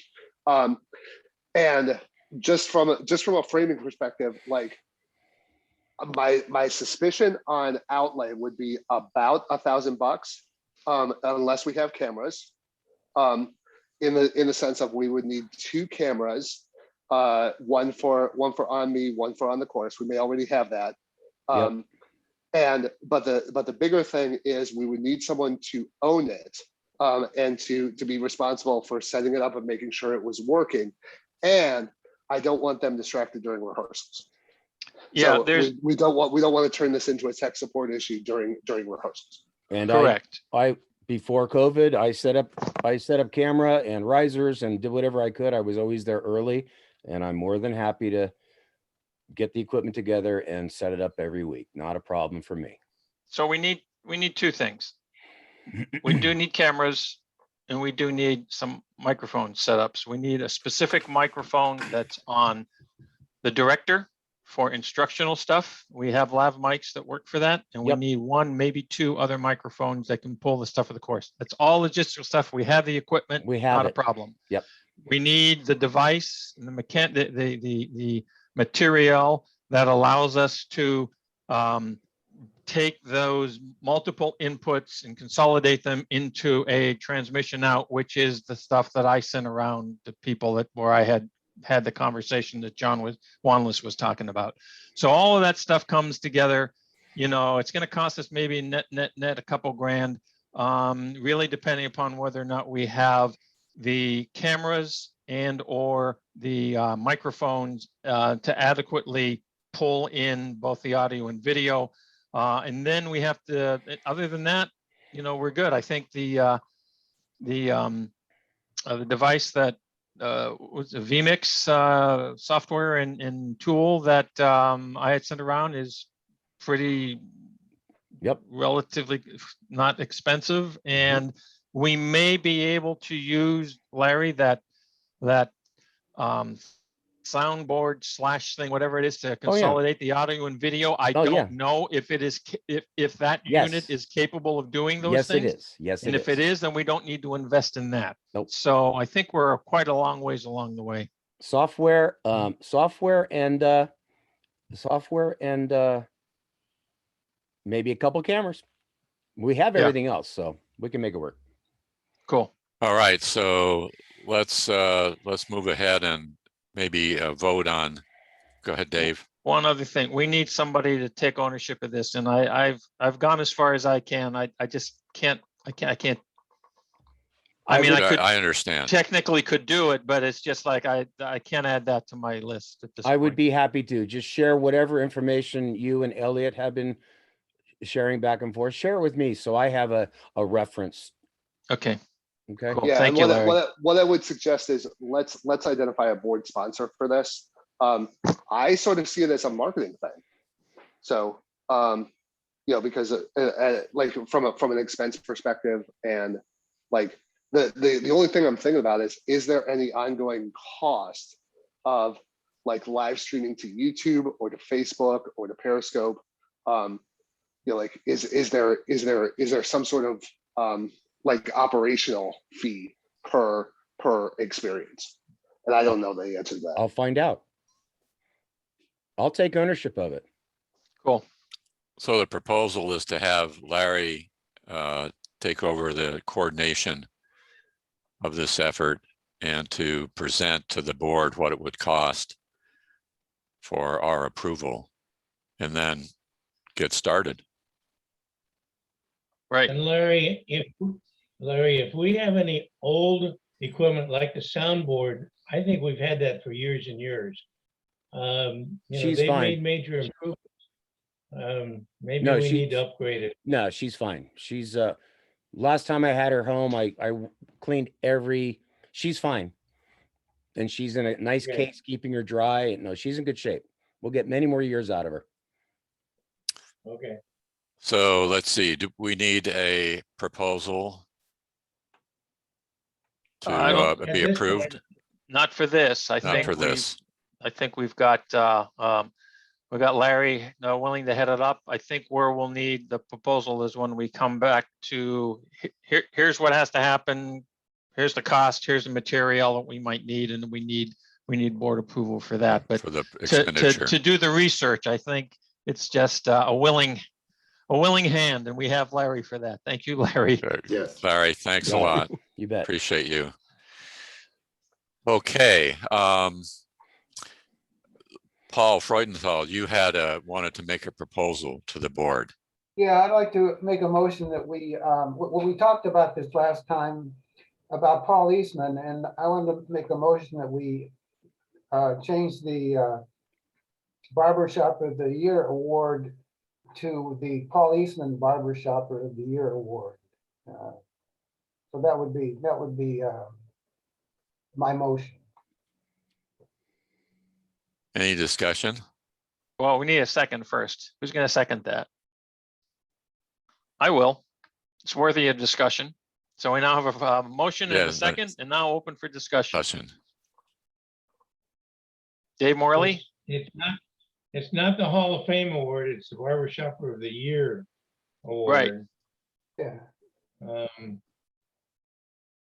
[SPEAKER 7] And just from a framing perspective, like my suspicion on outlay would be about $1,000, unless we have cameras. In the sense of we would need 2 cameras, one for on me, one for on the course. We may already have that. But the bigger thing is we would need someone to own it, and to be responsible for setting it up and making sure it was working. And I don't want them distracted during rehearsals.
[SPEAKER 5] Yeah,
[SPEAKER 7] so we don't want to turn this into a tech support issue during rehearsals.
[SPEAKER 9] And
[SPEAKER 5] correct.
[SPEAKER 9] I before COVID, I set up camera and risers and did whatever I could. I was always there early, and I'm more than happy to get the equipment together and set it up every week. Not a problem for me.
[SPEAKER 5] So we need 2 things. We do need cameras, and we do need some microphone setups. We need a specific microphone that's on the director for instructional stuff. We have lav mics that work for that, and we need 1, maybe 2 other microphones that can pull the stuff for the course. That's all logistical stuff. We have the equipment.
[SPEAKER 9] We have
[SPEAKER 5] not
[SPEAKER 9] it.
[SPEAKER 5] a problem.
[SPEAKER 9] Yep.
[SPEAKER 5] We need the device and the material that allows us to take those multiple inputs and consolidate them into a transmission out, which is the stuff that I sent around to people where I had the conversation that Wanless was talking about. So all of that stuff comes together. You know, it's going to cost us maybe net a couple grand, really depending upon whether or not we have the cameras and or the microphones to adequately pull in both the audio and video. And then we have to, other than that, you know, we're good. I think the device that was a vMix software and tool that I had sent around is pretty relatively not expensive, and we may be able to use, Larry, that soundboard / thing, whatever it is, to consolidate the audio and video. I don't know if it is, if that unit is capable of doing those things.
[SPEAKER 9] Yes, it is. Yes,
[SPEAKER 5] and if it is, then we don't need to invest in that.
[SPEAKER 9] Nope.
[SPEAKER 5] So I think we're quite a long ways along the way.
[SPEAKER 9] Software and maybe a couple cameras. We have everything else, so we can make it work.
[SPEAKER 5] Cool.
[SPEAKER 3] All right, so let's move ahead and maybe vote on. Go ahead, Dave.
[SPEAKER 5] One other thing, we need somebody to take ownership of this, and I've gone as far as I can. I just can't. I can't. I mean,
[SPEAKER 3] I understand.
[SPEAKER 5] Technically could do it, but it's just like I can't add that to my list at this point.
[SPEAKER 9] I would be happy to just share whatever information you and Elliot have been sharing back and forth. Share it with me so I have a reference.
[SPEAKER 5] Okay.
[SPEAKER 9] Okay.
[SPEAKER 5] Cool.
[SPEAKER 7] Yeah,
[SPEAKER 5] Thank
[SPEAKER 7] and
[SPEAKER 5] you,
[SPEAKER 7] what I would suggest is let's identify a board sponsor for this. I sort of see it as a marketing thing. So you know, because like from an expense perspective, and like the only thing I'm thinking about is there any ongoing cost of like live streaming to YouTube or to Facebook or to Periscope? You know, like is there some sort of like operational fee per experience? And I don't know the answer to that.
[SPEAKER 9] I'll find out. I'll take ownership of it.
[SPEAKER 5] Cool.
[SPEAKER 3] So the proposal is to have Larry take over the coordination of this effort and to present to the board what it would cost for our approval, and then get started.
[SPEAKER 5] Right.
[SPEAKER 6] And Larry, if we have any old equipment like the soundboard, I think we've had that for years and years. You know,
[SPEAKER 9] She's
[SPEAKER 6] they've
[SPEAKER 9] fine.
[SPEAKER 6] made major improvements. Maybe
[SPEAKER 9] No,
[SPEAKER 6] we
[SPEAKER 9] she-
[SPEAKER 6] need to upgrade it.
[SPEAKER 9] No, she's fine. She's last time I had her home, I cleaned she's fine. And she's in a nice
[SPEAKER 6] Okay.
[SPEAKER 9] case, keeping her dry. No, she's in good shape. We'll get many more years out of her.
[SPEAKER 6] Okay.
[SPEAKER 3] So let's see, do we need a proposal
[SPEAKER 5] I don't-
[SPEAKER 3] to
[SPEAKER 6] At
[SPEAKER 3] be
[SPEAKER 6] this
[SPEAKER 3] approved?
[SPEAKER 6] point,
[SPEAKER 5] Not for this. I
[SPEAKER 3] Not
[SPEAKER 5] think
[SPEAKER 3] for this.
[SPEAKER 5] we've got Larry willing to head it up. I think where we'll need the proposal is when we come back to here's what has to happen. Here's the cost, here's the material that we might need, and we need board approval for that. But
[SPEAKER 3] For the
[SPEAKER 5] to
[SPEAKER 3] expenditure.
[SPEAKER 5] do the research, I think it's just a willing hand, and we have Larry for that. Thank you, Larry.
[SPEAKER 4] Yes.
[SPEAKER 3] Larry, thanks a
[SPEAKER 9] Yeah.
[SPEAKER 3] lot.
[SPEAKER 9] You bet.
[SPEAKER 3] Appreciate you. Okay. Paul Freudenthal, you had wanted to make a proposal to the board.
[SPEAKER 2] Yeah, I'd like to make a motion that we talked about this last time about Paul Eastman, and I want to make a motion that we change the Barbershop of the Year award to the Paul Eastman Barbershop of the Year award. So that would be my motion.
[SPEAKER 3] Any discussion?
[SPEAKER 5] Well, we need a second first. Who's going to second that? I will. It's worthy of discussion. So we now have a motion and
[SPEAKER 3] Yeah,
[SPEAKER 5] a
[SPEAKER 3] but-
[SPEAKER 5] second, and now open for discussion.
[SPEAKER 3] Discussion.
[SPEAKER 5] Dave Morley?
[SPEAKER 6] It's not the Hall of Fame award, it's the Barbershop of the Year award.
[SPEAKER 2] Yeah.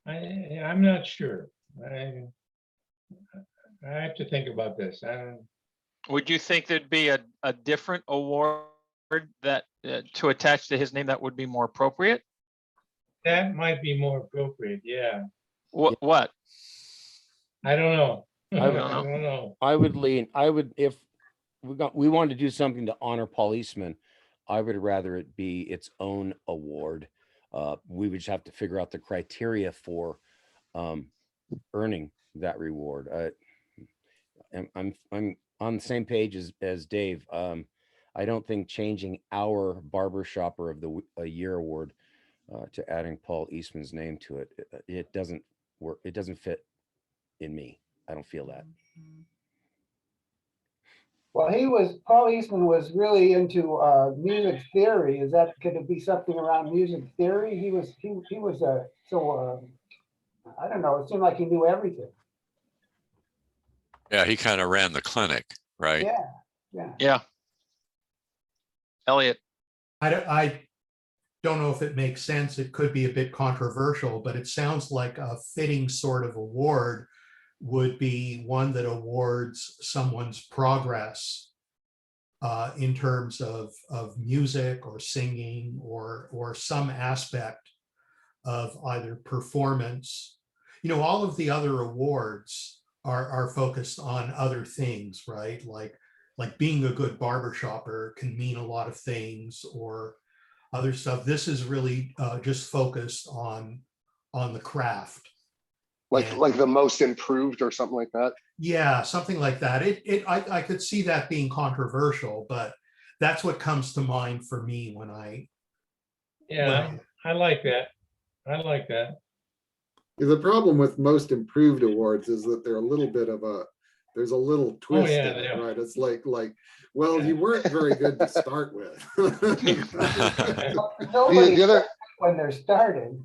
[SPEAKER 6] I'm not sure. I have to think about this.
[SPEAKER 5] Would you think there'd be a different award that to attach to his name that would be more appropriate?
[SPEAKER 6] That might be more appropriate, yeah.
[SPEAKER 5] What?
[SPEAKER 6] I don't know.
[SPEAKER 9] I
[SPEAKER 6] I
[SPEAKER 9] don't
[SPEAKER 6] don't know.
[SPEAKER 9] If we wanted to do something to honor Paul Eastman, I would rather it be its own award. We would just have to figure out the criteria for earning that reward. I'm on the same page as Dave. I don't think changing our Barbershopper of the Year award to adding Paul Eastman's name to it, it doesn't work. It doesn't fit in me. I don't feel that.
[SPEAKER 2] Well, Paul Eastman was really into music theory. Could it be something around music theory? He was I don't know, it seemed like he knew everything.
[SPEAKER 3] Yeah, he kind of ran the clinic, right?
[SPEAKER 2] Yeah.
[SPEAKER 5] Yeah. Elliot?
[SPEAKER 1] I don't know if it makes sense. It could be a bit controversial, but it sounds like a fitting sort of award would be one that awards someone's progress in terms of music or singing or some aspect of either performance. You know, all of the other awards are focused on other things, right? Like being a good barbershopper can mean a lot of things or other stuff. This is really just focused on the craft.
[SPEAKER 7] Like the most improved or something like that.
[SPEAKER 1] Yeah, something like that. I could see that being controversial, but that's what comes to mind for me when I.
[SPEAKER 6] Yeah, I like that. I like that.
[SPEAKER 4] The problem with most improved awards is that they're a little bit of there's a little twist in
[SPEAKER 6] yeah,
[SPEAKER 4] it,
[SPEAKER 6] they are.
[SPEAKER 4] right? It's like, well, you weren't very good to start with.
[SPEAKER 2] Nobody
[SPEAKER 7] The other,
[SPEAKER 2] when they're starting.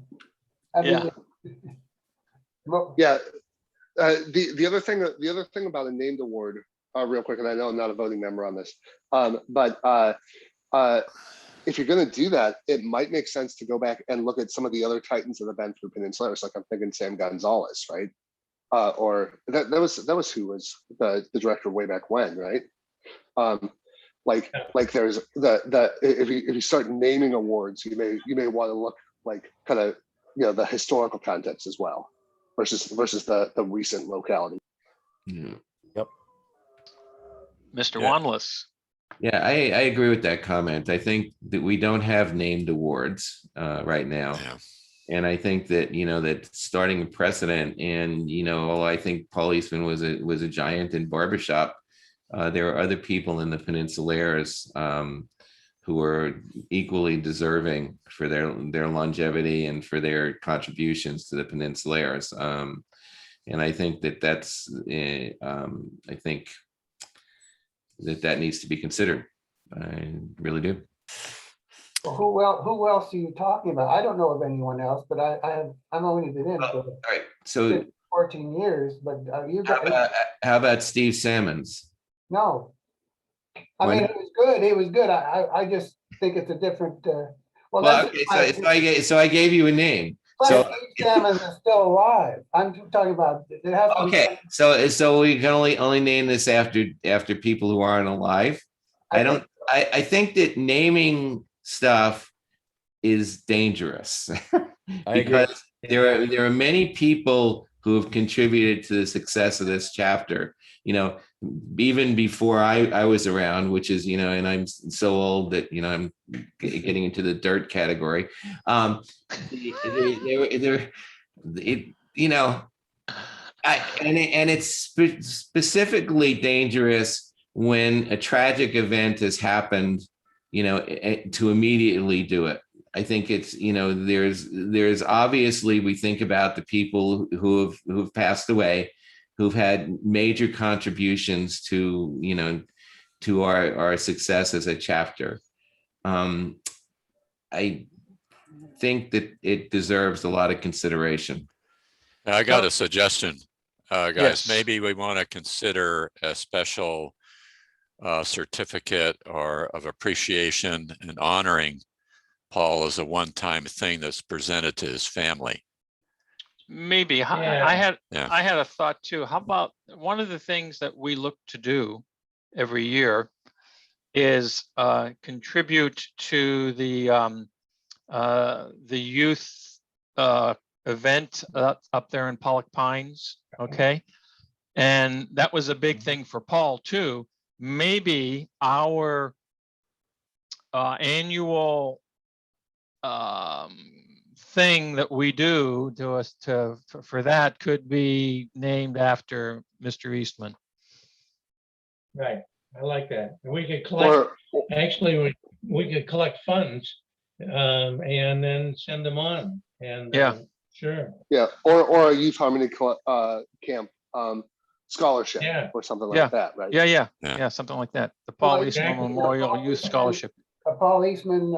[SPEAKER 2] I mean,
[SPEAKER 7] yeah, the other thing about a named award, real quick, and I know I'm not a voting member on this, but if you're going to do that, it might make sense to go back and look at some of the other titans that have been through Peninsulaires. Like I'm thinking Sam Gonzalez, right? Or that was who was the director way back when, right? Like there's if you start naming awards, you may want to look like kind of the historical context as well, versus the recent locality.
[SPEAKER 8] Yeah.
[SPEAKER 9] Yep.
[SPEAKER 5] Mr.
[SPEAKER 3] Yeah.
[SPEAKER 5] Wanless?
[SPEAKER 8] Yeah, I agree with that comment. I think that we don't have named awards right now.
[SPEAKER 3] Yeah.
[SPEAKER 8] And I think that, that starting a precedent and, I think Paul Eastman was a giant in barbershop. There are other people in the Peninsulaires who are equally deserving for their longevity and for their contributions to the Peninsulaires. And I think that's, I think that needs to be considered. I really do.
[SPEAKER 2] Well, who else are you talking about? I don't know of anyone else, but I'm only been in for
[SPEAKER 8] All right, so
[SPEAKER 2] 14 years, but you
[SPEAKER 8] how
[SPEAKER 2] got,
[SPEAKER 8] about Steve Salmons?
[SPEAKER 2] no. I
[SPEAKER 8] Why
[SPEAKER 2] mean,
[SPEAKER 8] not?
[SPEAKER 2] it was good. It was good. I just think it's a different, well,
[SPEAKER 8] Well,
[SPEAKER 2] that's.
[SPEAKER 8] okay, so I gave you a name. So
[SPEAKER 2] Steve Salmons is still alive. I'm talking about, it has to be.
[SPEAKER 8] okay, so we can only name this after people who aren't alive. I think that naming stuff is dangerous
[SPEAKER 9] I agree.
[SPEAKER 8] because there are many people who have contributed to the success of this chapter. You know, even before I was around, which is, you know, and I'm so old that, you know, I'm getting into the dirt category. You know, and it's specifically dangerous when a tragic event has happened, you know, to immediately do it. I think it's, you know, there's obviously, we think about the people who've passed away, who've had major contributions to, you know, to our success as a chapter. I think that it deserves a lot of consideration.
[SPEAKER 3] I got a suggestion, guys.
[SPEAKER 5] Yes.
[SPEAKER 3] Maybe we want to consider a special certificate or of appreciation and honoring Paul as a one-time thing that's presented to his family.
[SPEAKER 5] Maybe.
[SPEAKER 6] Yeah.
[SPEAKER 5] I had a thought too. How about one of the things that we look to do every year is contribute to the youth event up there in Pollock Pines. Okay. And that was a big thing for Paul too. Maybe our annual thing that we do for that could be named after Mr. Eastman.
[SPEAKER 6] Right, I like that. And we could collect,
[SPEAKER 7] Or,
[SPEAKER 6] actually, we could collect funds and then send them on. And
[SPEAKER 5] Yeah.
[SPEAKER 6] Sure.
[SPEAKER 7] yeah, or a youth harmony camp scholarship
[SPEAKER 6] Yeah.
[SPEAKER 7] or something
[SPEAKER 5] Yeah.
[SPEAKER 7] like that, right?
[SPEAKER 5] Yeah, something like that. The Paul
[SPEAKER 2] Well,
[SPEAKER 5] Eastman
[SPEAKER 6] exactly.
[SPEAKER 5] Memorial Youth Scholarship.
[SPEAKER 2] A Paul Eastman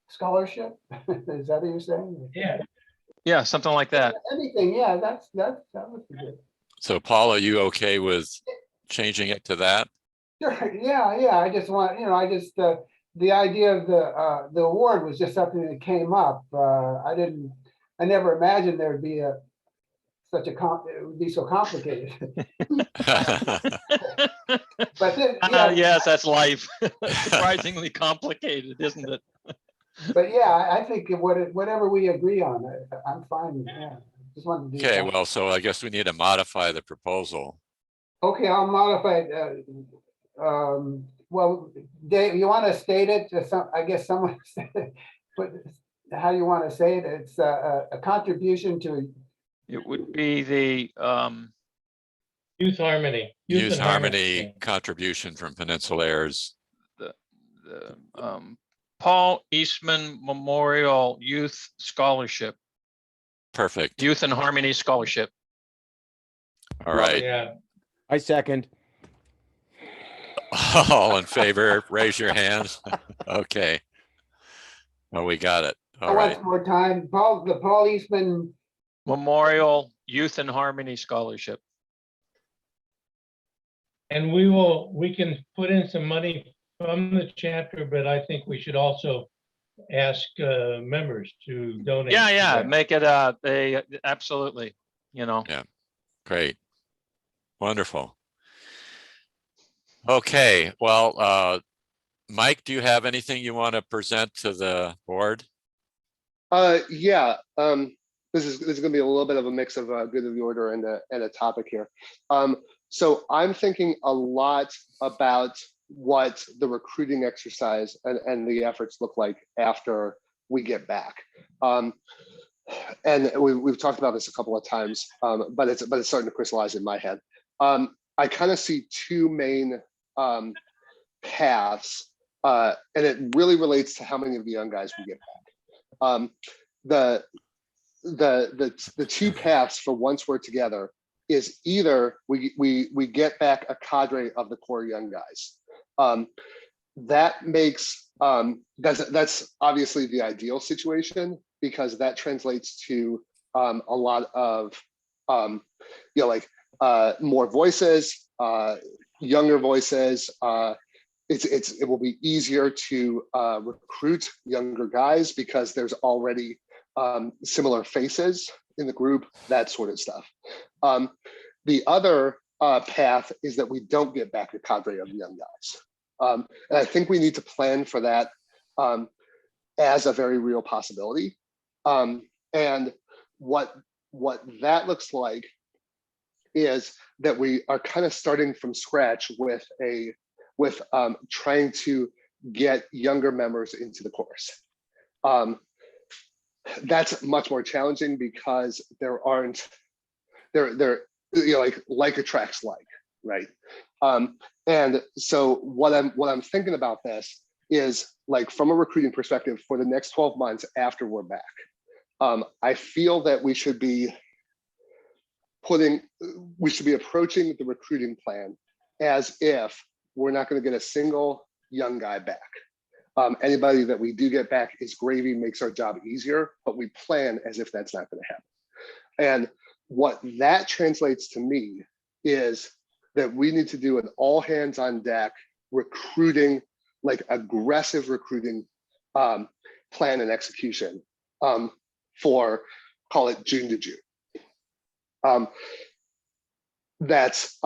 [SPEAKER 2] scholarship? Is that what you're saying?
[SPEAKER 6] Yeah.
[SPEAKER 5] Yeah, something like that.
[SPEAKER 2] Anything, yeah, that would be good.
[SPEAKER 3] So Paul, are you okay with changing it to that?
[SPEAKER 2] Sure, yeah, I just want, you know, the idea of the award was just something that came up. I never imagined there would be it would be so complicated. But then, yeah,
[SPEAKER 5] Yes, that's life. Surprisingly complicated, isn't it?
[SPEAKER 2] but yeah, I think whatever we agree on, I'm fine with that. Just wanted to do
[SPEAKER 3] Okay,
[SPEAKER 2] that.
[SPEAKER 3] well, so I guess we need to modify the proposal.
[SPEAKER 2] Okay, I'll modify it. Well, Dave, you want to state it? I guess someone but how you want to say it? It's a contribution to.
[SPEAKER 5] It would be the
[SPEAKER 6] Youth Harmony.
[SPEAKER 3] Youth
[SPEAKER 6] and
[SPEAKER 3] Harmony contribution from Peninsulaires.
[SPEAKER 5] the Paul Eastman Memorial Youth Scholarship,
[SPEAKER 3] Perfect.
[SPEAKER 5] Youth and Harmony Scholarship.
[SPEAKER 3] All right.
[SPEAKER 6] Yeah.
[SPEAKER 9] I second.
[SPEAKER 3] All in favor, raise your hands. Okay. Well, we got it. All right.
[SPEAKER 2] Once more time, the Paul Eastman.
[SPEAKER 5] Memorial Youth and Harmony Scholarship.
[SPEAKER 6] And we can put in some money from the chapter, but I think we should also ask members to donate.
[SPEAKER 5] Yeah, make it absolutely, you know.
[SPEAKER 3] Yeah. Great. Wonderful. Okay, well, Mike, do you have anything you want to present to the board?
[SPEAKER 7] Yeah, this is going to be a little bit of a mix of good of the order and a topic here. So I'm thinking a lot about what the recruiting exercise and the efforts look like after we get back. And we've talked about this a couple of times, but it's starting to crystallize in my head. I kind of see two main paths and it really relates to how many of the young guys we get back. The two paths for once we're together is either we get back a cadre of the core young guys. That makes that's obviously the ideal situation, because that translates to a lot of more voices, younger voices. It will be easier to recruit younger guys because there's already similar faces in the group, that sort of stuff. The other path is that we don't get back a cadre of young guys. And I think we need to plan for that as a very real possibility. And what that looks like is that we are kind of starting from scratch with trying to get younger members into the course. That's much more challenging because there like attracts like, right? And so what I'm thinking about this is, like, from a recruiting perspective for the next 12 months after we're back, I feel that we should be approaching the recruiting plan as if we're not going to get a single young guy back. Anybody that we do get back is gravy, makes our job easier, but we plan as if that's not going to happen. And what that translates to me is that we need to do an all hands on deck recruiting, like aggressive recruiting plan and execution for, call it June to June. That's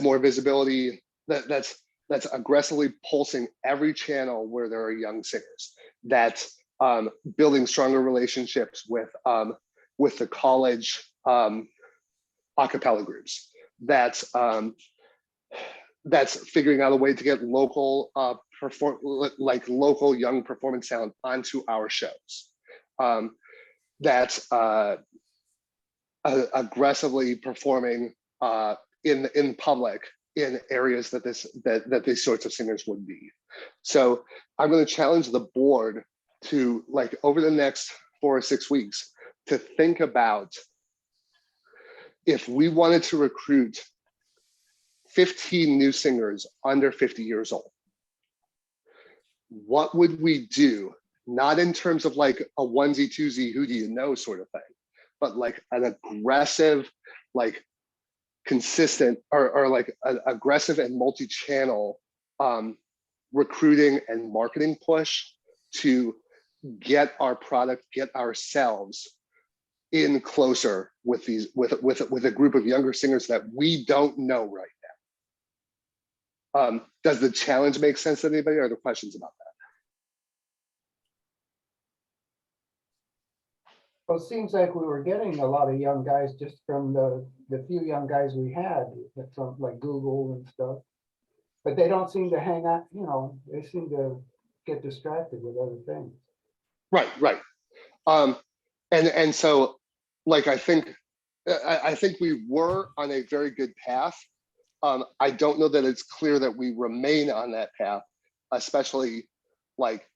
[SPEAKER 7] more visibility. That's aggressively pulsing every channel where there are young singers. That's building stronger relationships with the college a cappella groups. That's figuring out a way to get local local young performance talent onto our shows. That's aggressively performing in public in areas that these sorts of singers would be. So I'm going to challenge the board to, like, over the next 4 or 6 weeks, to think about, if we wanted to recruit 15 new singers under 50 years old, what would we do? Not in terms of like a onesie, twosie, who do you know sort of thing, but like an aggressive, like consistent or like an aggressive and multi-channel recruiting and marketing push to get our product, get ourselves in closer with these with a group of younger singers that we don't know right now. Does the challenge make sense to anybody? Or are there questions about that?
[SPEAKER 2] Well, it seems like we were getting a lot of young guys just from the few young guys we had from like Google and stuff, but they don't seem to hang out, you know, they seem to get distracted with other things.
[SPEAKER 7] Right. And so, like, I think we were on a very good path. I don't know that it's clear that we remain on that path, especially like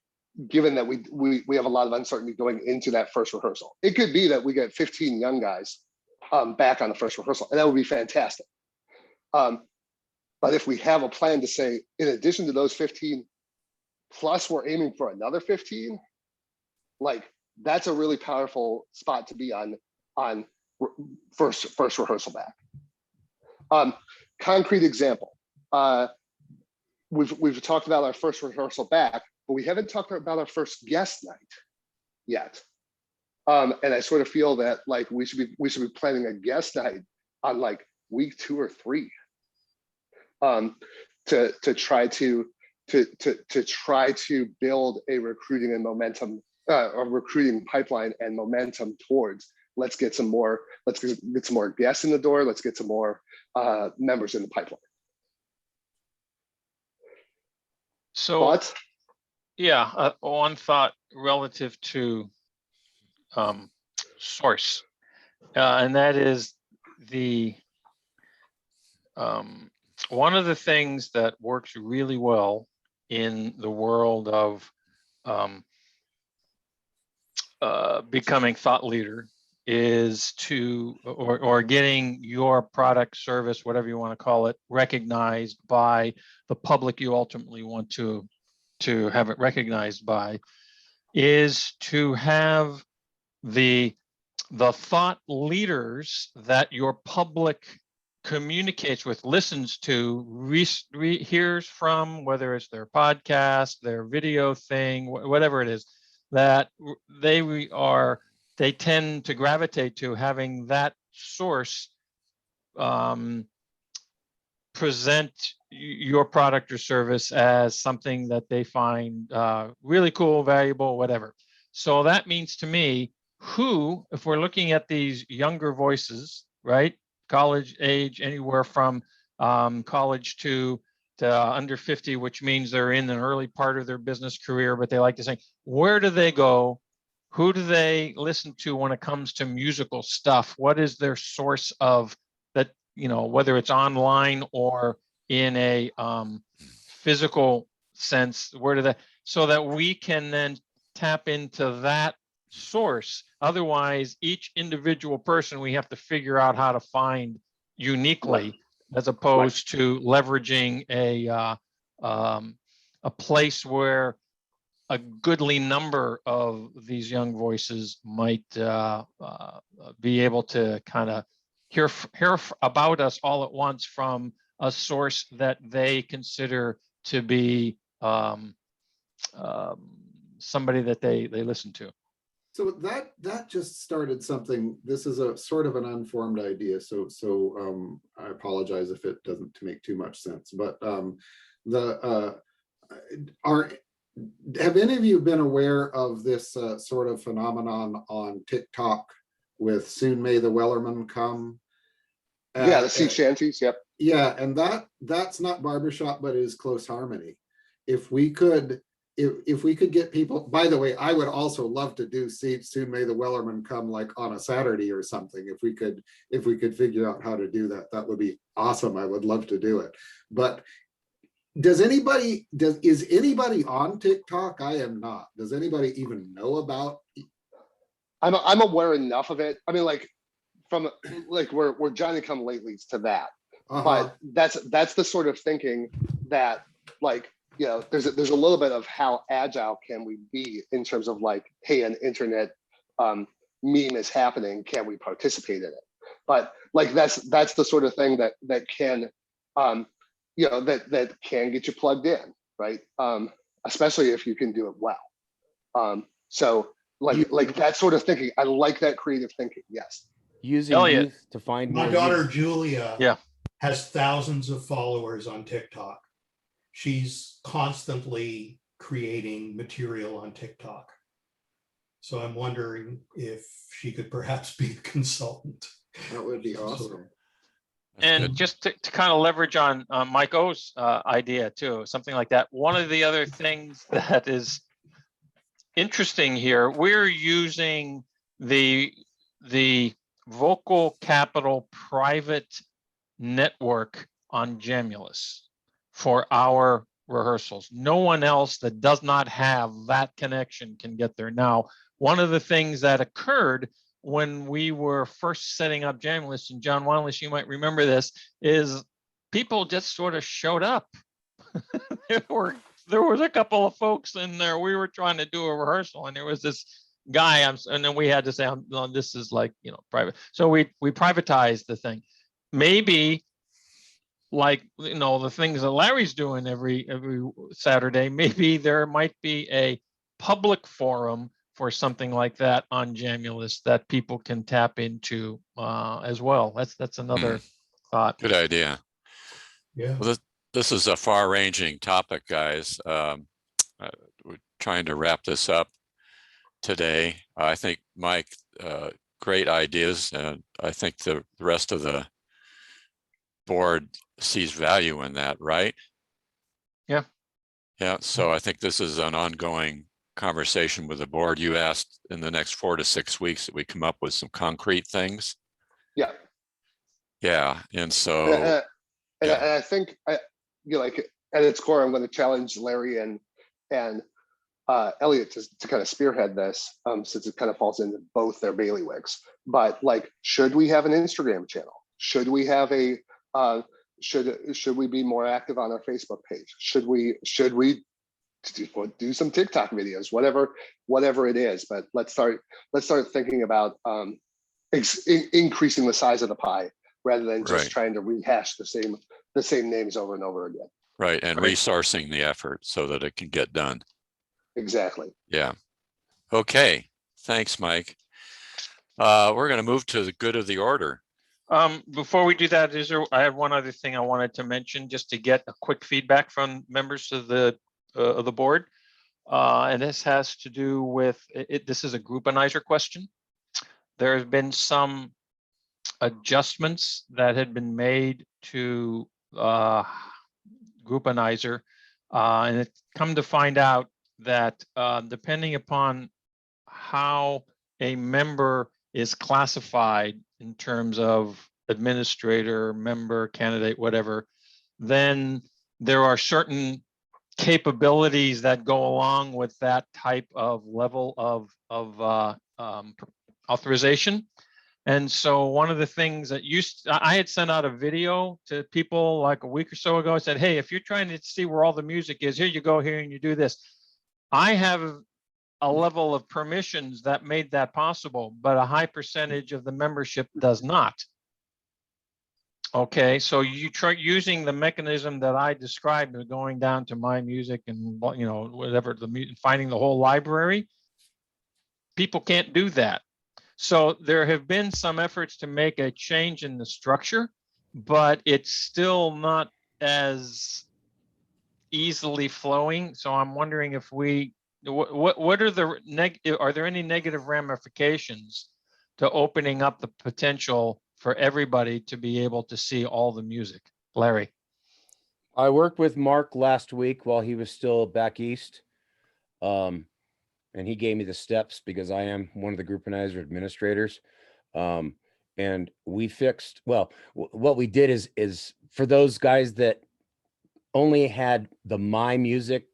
[SPEAKER 7] given that we have a lot of uncertainty going into that first rehearsal. It could be that we get 15 young guys back on the first rehearsal, and that would be fantastic. But if we have a plan to say, in addition to those 15, plus we're aiming for another 15, like, that's a really powerful spot to be on first rehearsal back. Concrete example. We've talked about our first rehearsal back, but we haven't talked about our first guest night yet. And I sort of feel that, like, we should be planning a guest night on like week 2 or 3 to try to build a recruiting and momentum, a recruiting pipeline and momentum towards, let's get some more guests in the door, let's get some more members in the pipeline.
[SPEAKER 5] So,
[SPEAKER 7] Thoughts?
[SPEAKER 5] yeah, one thought relative to source, and that is the one of the things that works really well in the world of becoming thought leader is to, or getting your product, service, whatever you want to call it, recognized by the public you ultimately want to have it recognized by, is to have the thought leaders that your public communicates with, listens to, hears from, whether it's their podcast, their video thing, whatever it is, that they tend to gravitate to having that source present your product or service as something that they find really cool, valuable, whatever. So that means to me, if we're looking at these younger voices, right? College age, anywhere from college to under 50, which means they're in an early part of their business career, but they like to say, where do they go? Who do they listen to when it comes to musical stuff? What is their source of that, whether it's online or in a physical sense, so that we can then tap into that source. Otherwise, each individual person we have to figure out how to find uniquely, as opposed to leveraging a place where a goodly number of these young voices might be able to kind of hear about us all at once from a source that they consider to be somebody that they listen to.
[SPEAKER 4] So that just started something. This is a sort of an unformed idea. So I apologize if it doesn't make too much sense. But have any of you been aware of this sort of phenomenon on TikTok with "Soon May the Wellerman Come"?
[SPEAKER 7] Yeah, the sea shanties. Yep.
[SPEAKER 4] Yeah, and that's not barbershop, but it is close harmony. If we could get people, by the way, I would also love to do "Soon May the Wellerman Come" like on a Saturday or something. If we could figure out how to do that, that would be awesome. I would love to do it. But is anybody on TikTok? I am not. Does anybody even know about?
[SPEAKER 7] I'm aware enough of it. I mean, like we're Johnny come latelys to that. But that's the sort of thinking that, like, there's a little bit of how agile can we be in terms of, like, hey, an internet meme is happening, can we participate in it? But, like, that's the sort of thing that can that can get you plugged in, right? Especially if you can do it well. So like that sort of thinking, I like that creative thinking. Yes.
[SPEAKER 9] Using youth to find
[SPEAKER 1] My
[SPEAKER 9] more
[SPEAKER 1] daughter
[SPEAKER 9] youth.
[SPEAKER 1] Julia has thousands of followers on TikTok. She's constantly creating material on TikTok. So I'm wondering if she could perhaps be a consultant.
[SPEAKER 4] That would be awesome.
[SPEAKER 5] And just to kind of leverage on Mike O's idea too, something like that. One of the other things that is interesting here, we're using the Vocal Capital private network on Jamulus for our rehearsals. No one else that does not have that connection can get there. Now, one of the things that occurred when we were first setting up Jamulus, and John Wanless, you might remember this, is people just sort of showed up. there was a couple of folks in there. We were trying to do a rehearsal, and there was this guy, and then we had to say, no, this is like, private. So we privatized the thing. Maybe, like, the things that Larry's doing every Saturday, maybe there might be a public forum for something like that on Jamulus that people can tap into as well. That's another thought.
[SPEAKER 3] Good idea.
[SPEAKER 1] Yeah.
[SPEAKER 3] Well, this is a far-ranging topic, guys. We're trying to wrap this up today. I think, Mike, great ideas, and I think the rest of the board sees value in that, right?
[SPEAKER 5] Yeah.
[SPEAKER 3] Yeah. So I think this is an ongoing conversation with the board. You asked in the next 4 to 6 weeks that we come up with some concrete things.
[SPEAKER 7] Yeah.
[SPEAKER 3] Yeah. And so
[SPEAKER 7] and I think at its core, I'm going to challenge Larry and Elliot to kind of spearhead this, since it kind of falls into both their bailiwicks. But like, should we have an Instagram channel? Should we have a should we be more active on our Facebook page? Should we do some TikTok videos? Whatever it is. But let's start thinking about increasing the size of the pie rather than just
[SPEAKER 3] Right.
[SPEAKER 7] trying to rehash the same names over and over again.
[SPEAKER 3] Right, and resourcing the effort so that it can get done.
[SPEAKER 7] Exactly.
[SPEAKER 3] Yeah. Okay, thanks, Mike. We're going to move to the good of the order.
[SPEAKER 5] Before we do that, I have one other thing I wanted to mention, just to get a quick feedback from members of the board. And this has to do with, this is a groupanizer question. There have been some adjustments that had been made to groupanizer, and it's come to find out that depending upon how a member is classified in terms of administrator, member, candidate, whatever, then there are certain capabilities that go along with that type of level of authorization. And so one of the things that I had sent out a video to people like a week or so ago. I said, hey, if you're trying to see where all the music is, here you go here and you do this. I have a level of permissions that made that possible, but a high percentage of the membership does not. Okay, so you try using the mechanism that I described, going down to my music and whatever finding the whole library. People can't do that. So there have been some efforts to make a change in the structure, but it's still not as easily flowing. So I'm wondering if what are there any negative ramifications to opening up the potential for everybody to be able to see all the music? Larry.
[SPEAKER 9] I worked with Mark last week while he was still back east. And he gave me the steps because I am one of the groupanizer administrators. And we fixed, well, what we did is for those guys that only had the My Music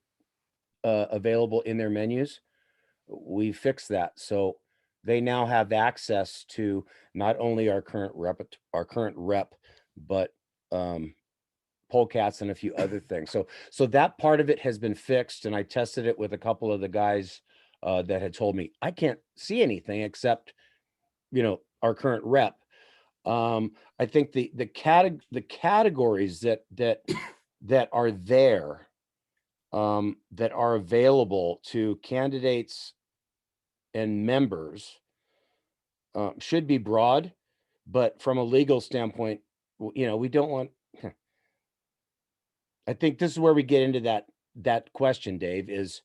[SPEAKER 9] available in their menus, we fixed that. So they now have access to not only our current rep, but polecats and a few other things. So that part of it has been fixed, and I tested it with a couple of the guys that had told me I can't see anything except, our current rep. I think the categories that are there, that are available to candidates and members, should be broad, but from a legal standpoint, we don't want. I think this is where we get into that question, Dave, is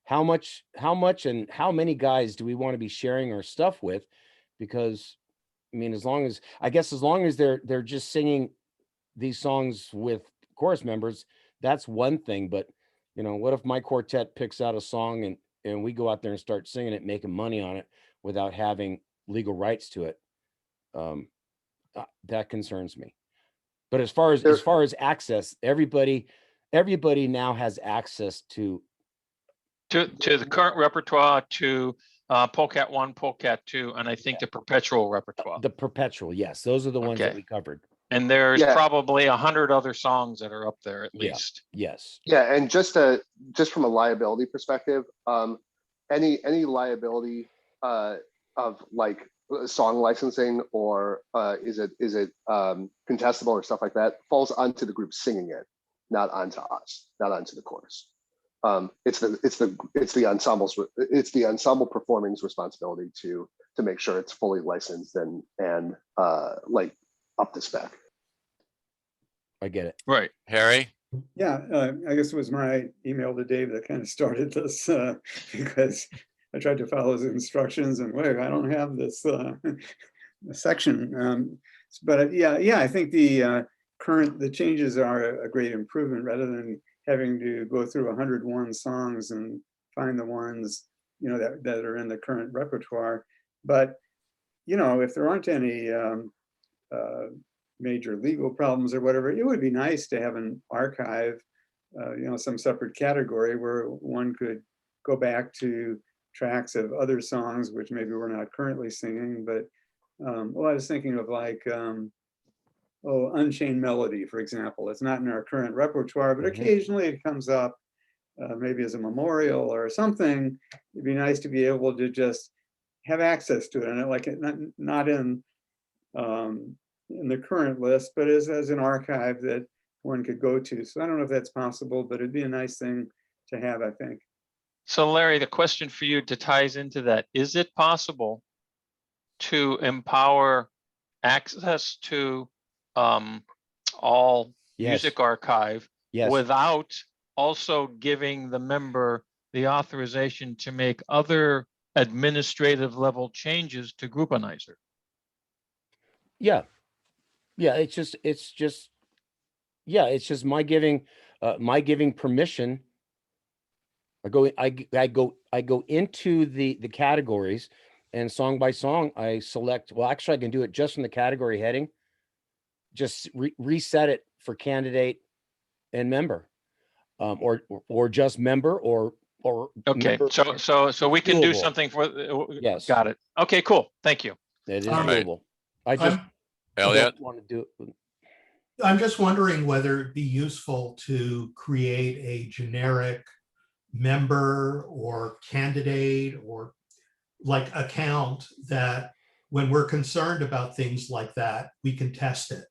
[SPEAKER 9] how much and how many guys do we want to be sharing our stuff with? Because I mean, as long as they're just singing these songs with chorus members, that's one thing. But what if my quartet picks out a song and we go out there and start singing it, making money on it without having legal rights to it? That concerns me. But as far as access, everybody now has access to
[SPEAKER 5] the current repertoire, to Polecat 1, Polecat 2, and I think the perpetual repertoire.
[SPEAKER 9] The perpetual, yes, those are the ones that we covered.
[SPEAKER 5] And there's probably 100 other songs that are up there at least.
[SPEAKER 9] Yes.
[SPEAKER 7] Yeah, and just from a liability perspective, any liability of like song licensing or is it contestable or stuff like that falls onto the group singing it, not onto us, not onto the chorus. It's the ensemble performing's responsibility to make sure it's fully licensed and like up to spec.
[SPEAKER 9] I get it.
[SPEAKER 5] Right.
[SPEAKER 3] Harry?
[SPEAKER 10] Yeah, I guess it was my email to Dave that kind of started this because I tried to follow his instructions and wait, I don't have this section. But I think the changes are a great improvement rather than having to go through 101 songs and find the ones that are in the current repertoire. But if there aren't any major legal problems or whatever, it would be nice to have an archive some separate category where one could go back to tracks of other songs, which maybe we're not currently singing, but well, I was thinking of like, Unchained Melody, for example. It's not in our current repertoire, but occasionally it comes up, maybe as a memorial or something. It'd be nice to be able to just have access to it, and like not in the current list, but as an archive that one could go to. So I don't know if that's possible, but it'd be a nice thing to have, I think.
[SPEAKER 5] So Larry, the question for you to ties into that, is it possible to empower access to all
[SPEAKER 9] Yes.
[SPEAKER 5] music archive
[SPEAKER 9] Yes.
[SPEAKER 5] without also giving the member the authorization to make other administrative level changes to Groupanizer?
[SPEAKER 9] Yeah. Yeah, it's just my giving permission. I go into the categories, and song by song I select. Well, actually, I can do it just from the category heading. Just reset it for candidate and member, or just member, or
[SPEAKER 5] Okay,
[SPEAKER 9] member.
[SPEAKER 5] so we can do
[SPEAKER 9] Doable.
[SPEAKER 5] something for,
[SPEAKER 9] Yes.
[SPEAKER 5] got it. Okay, cool. Thank you.
[SPEAKER 9] It is
[SPEAKER 1] All
[SPEAKER 3] right.
[SPEAKER 9] doable. I just
[SPEAKER 3] Elliot,
[SPEAKER 9] don't want to do it.
[SPEAKER 1] I'm just wondering whether it'd be useful to create a generic member or candidate or like account that when we're concerned about things like that, we can test it.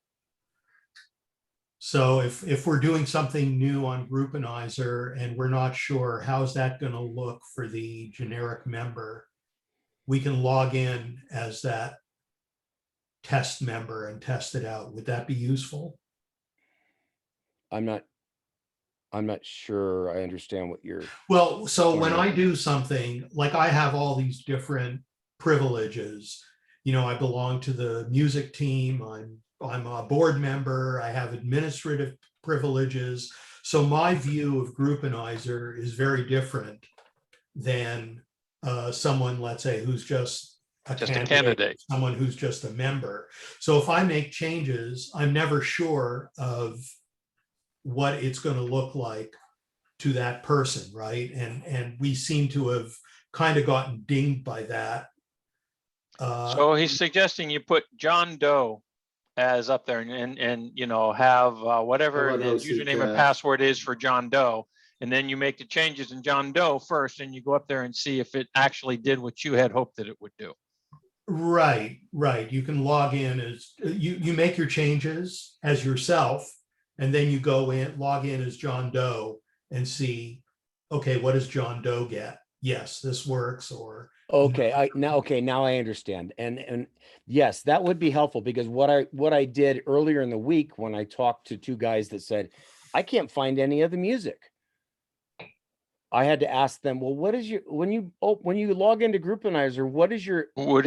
[SPEAKER 1] So if we're doing something new on Groupanizer and we're not sure how's that going to look for the generic member, we can log in as that test member and test it out. Would that be useful?
[SPEAKER 9] I'm not sure I understand what you're.
[SPEAKER 1] Well, so when I do something, like I have all these different privileges, I belong to the music team, I'm a board member, I have administrative privileges. So my view of Groupanizer is very different than someone, let's say, who's just a candidate, someone who's just a member. So if I make changes, I'm never sure of what it's going to look like to that person, right? And we seem to have kind of gotten dinged by that.
[SPEAKER 5] So he's suggesting you put John Doe as up there and have whatever the username and password is for John Doe. And then you make the changes in John Doe first, and you go up there and see if it actually did what you had hoped that it would do.
[SPEAKER 1] Right. You can log in as you make your changes as yourself, and then you go in, log in as John Doe and see, okay, what does John Doe get? Yes, this works. Or
[SPEAKER 9] Okay, now I understand. And yes, that would be helpful, because what I did earlier in the week when I talked to two guys that said, I can't find any of the music. I had to ask them, well, what is when you log into Groupanizer, what do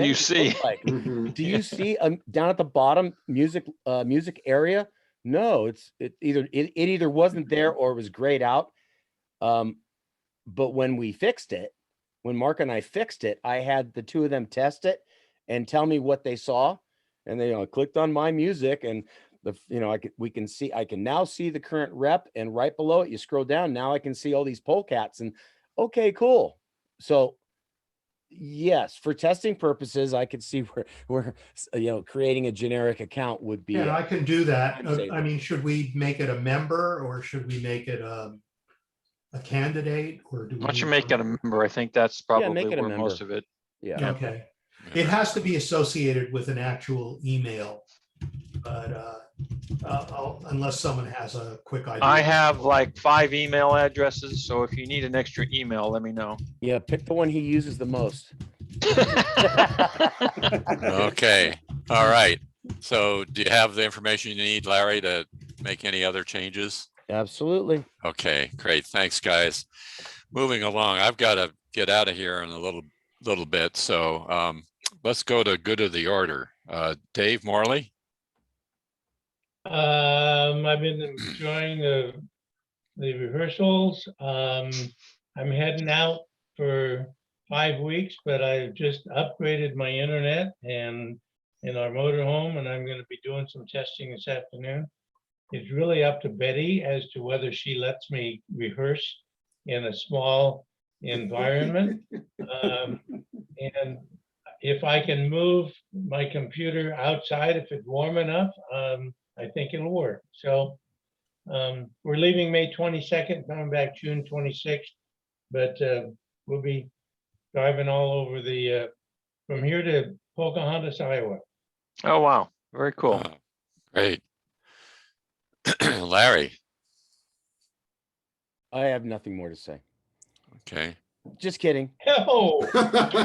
[SPEAKER 9] you see? Like? Do you see down at the bottom music area? No, it either wasn't there or it was grayed out. But when Mark and I fixed it, I had the two of them test it and tell me what they saw, and they clicked on my music, and I can now see the current rep, and right below it, you scroll down, now I can see all these polecats, and okay, cool. So yes, for testing purposes, I could see where creating a generic account would be.
[SPEAKER 1] Yeah, I can do that. I mean, should we make it a member, or should we make it a candidate, or do we?
[SPEAKER 5] Why don't you make it a member? I think that's probably where
[SPEAKER 9] member.
[SPEAKER 5] most of it.
[SPEAKER 9] Yeah.
[SPEAKER 1] Okay. It has to be associated with an actual email, but unless someone has a quick idea.
[SPEAKER 5] I have like 5 email addresses, so if you need an extra email, let me know.
[SPEAKER 9] Yeah, pick the one he uses the most.
[SPEAKER 3] okay, all right. So do you have the information you need, Larry, to make any other changes?
[SPEAKER 9] Absolutely.
[SPEAKER 3] Okay, great. Thanks, guys. Moving along, I've got to get out of here in a little bit. So let's go to good of the order. Dave Morley.
[SPEAKER 6] I've been enjoying the rehearsals. I'm heading out for 5 weeks, but I've just upgraded my internet and in our motorhome, and I'm going to be doing some testing this afternoon. it's really up to Betty as to whether she lets me rehearse in a small environment. And if I can move my computer outside, if it's warm enough, I think it'll work. So we're leaving May 22nd, coming back June 26th, but we'll be driving all over the, from here to Pocahontas, Iowa.
[SPEAKER 5] Oh, wow. Very cool.
[SPEAKER 3] Great. Larry,
[SPEAKER 9] I have nothing more to say.
[SPEAKER 3] okay.
[SPEAKER 9] Just kidding.
[SPEAKER 6] Oh,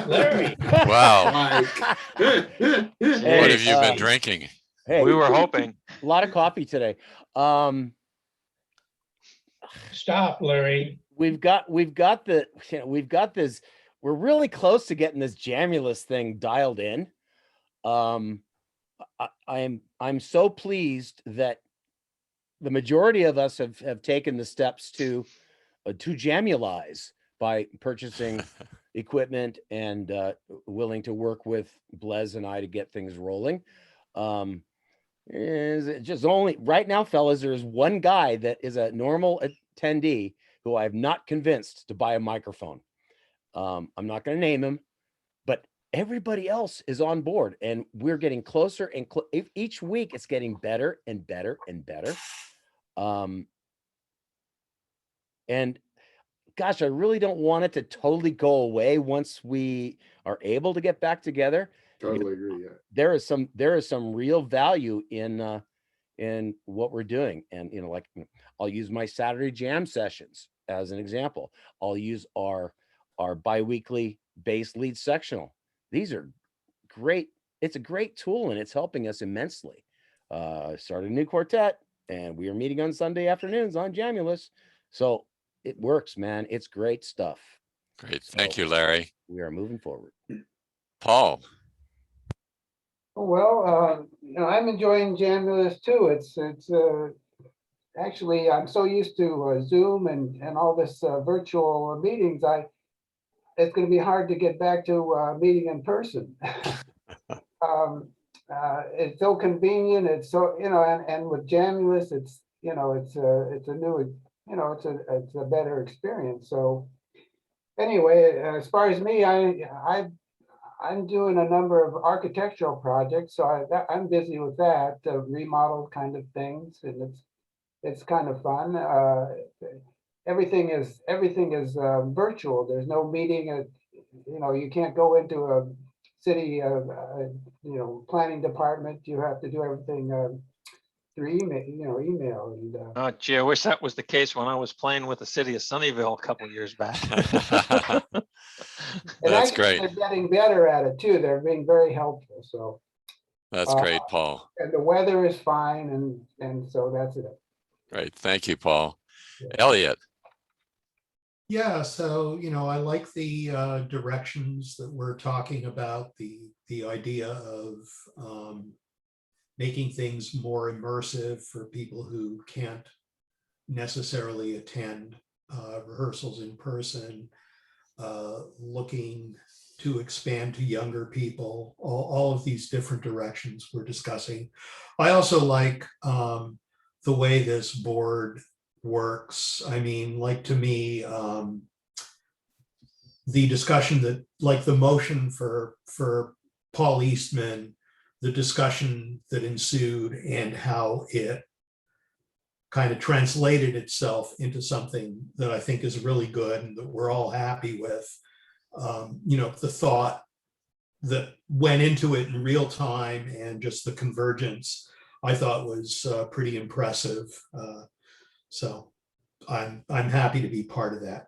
[SPEAKER 6] Larry.
[SPEAKER 3] Wow.
[SPEAKER 4] Mike.
[SPEAKER 9] Hey,
[SPEAKER 3] What have you been drinking?
[SPEAKER 9] Hey,
[SPEAKER 5] We were hoping.
[SPEAKER 9] a lot of coffee today.
[SPEAKER 6] Stop, Larry.
[SPEAKER 9] We've got this. We're really close to getting this Jamulus thing dialed in. I'm so pleased that the majority of us have taken the steps to Jamulize by purchasing equipment and willing to work with Blez and I to get things rolling. Is it just only right now, fellas, there's one guy that is a normal attendee who I have not convinced to buy a microphone. I'm not going to name him, but everybody else is on board, and we're getting closer and each week it's getting better and better and better. And gosh, I really don't want it to totally go away once we are able to get back together.
[SPEAKER 4] Totally agree, yeah.
[SPEAKER 9] There is some real value in what we're doing. And, like I'll use my Saturday jam sessions as an example. I'll use our biweekly bass lead sectional. These are great. It's a great tool and it's helping us immensely. Started a new quartet and we are meeting on Sunday afternoons on Jamulus. So it works, man. It's great stuff.
[SPEAKER 3] Great. Thank you, Larry.
[SPEAKER 9] We are moving forward.
[SPEAKER 3] Paul.
[SPEAKER 2] Well, I'm enjoying Jamulus too. It's actually, I'm so used to Zoom and all this virtual meetings. It's going to be hard to get back to meeting in person. It's so convenient. It's so, and with Jamulus, it's a new, it's a better experience. So anyway, as far as me, I'm doing a number of architectural projects, so I'm busy with that, remodel kind of things, and it's kind of fun. Everything is virtual. There's no meeting. You can't go into a city planning department. You have to do everything through email. And
[SPEAKER 5] Oh, gee, I wish that was the case when I was playing with the city of Sunnyvale a couple years back.
[SPEAKER 3] That's
[SPEAKER 2] actually,
[SPEAKER 3] great.
[SPEAKER 2] they're getting better at it too. They're being very helpful. So
[SPEAKER 3] That's great, Paul.
[SPEAKER 2] and the weather is fine, and so that's it.
[SPEAKER 3] Great. Thank you, Paul. Elliot.
[SPEAKER 1] Yeah, so, I like the directions that we're talking about, the idea of making things more immersive for people who can't necessarily attend rehearsals in person, looking to expand to younger people, all of these different directions we're discussing. I also like the way this board works. I mean, like, to me, the discussion that, like, the motion for Paul Eastman, the discussion that ensued and how it kind of translated itself into something that I think is really good and that we're all happy with. The thought that went into it in real time and just the convergence, I thought was pretty impressive. So I'm happy to be part of that.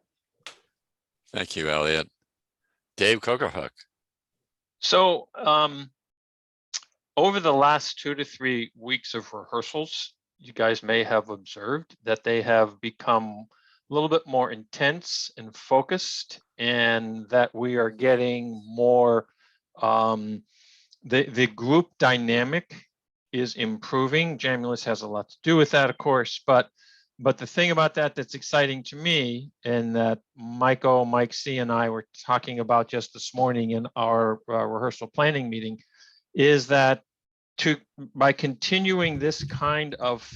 [SPEAKER 3] Thank you, Elliot. Dave Cokerhook.
[SPEAKER 5] So over the last 2 to 3 weeks of rehearsals, you guys may have observed that they have become a little bit more intense and focused, and that we are getting more, the group dynamic is improving. Jamulus has a lot to do with that, of course, but the thing about that that's exciting to me, and that Mike C and I were talking about just this morning in our rehearsal planning meeting, is that by continuing this kind of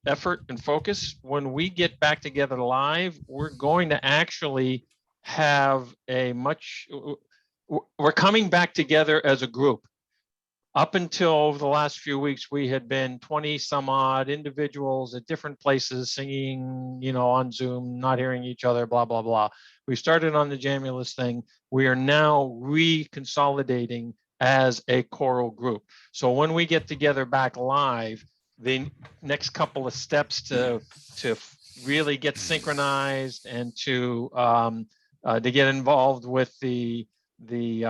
[SPEAKER 5] effort and focus. When we get back together live, we're going to actually have we're coming back together as a group. Up until over the last few weeks, we had been 20 some odd individuals at different places singing, on Zoom, not hearing each other, blah, blah, blah. We started on the Jamulus thing. We are now reconsolidating as a choral group. So when we get together back live, the next couple of steps to really get synchronized and to get involved with the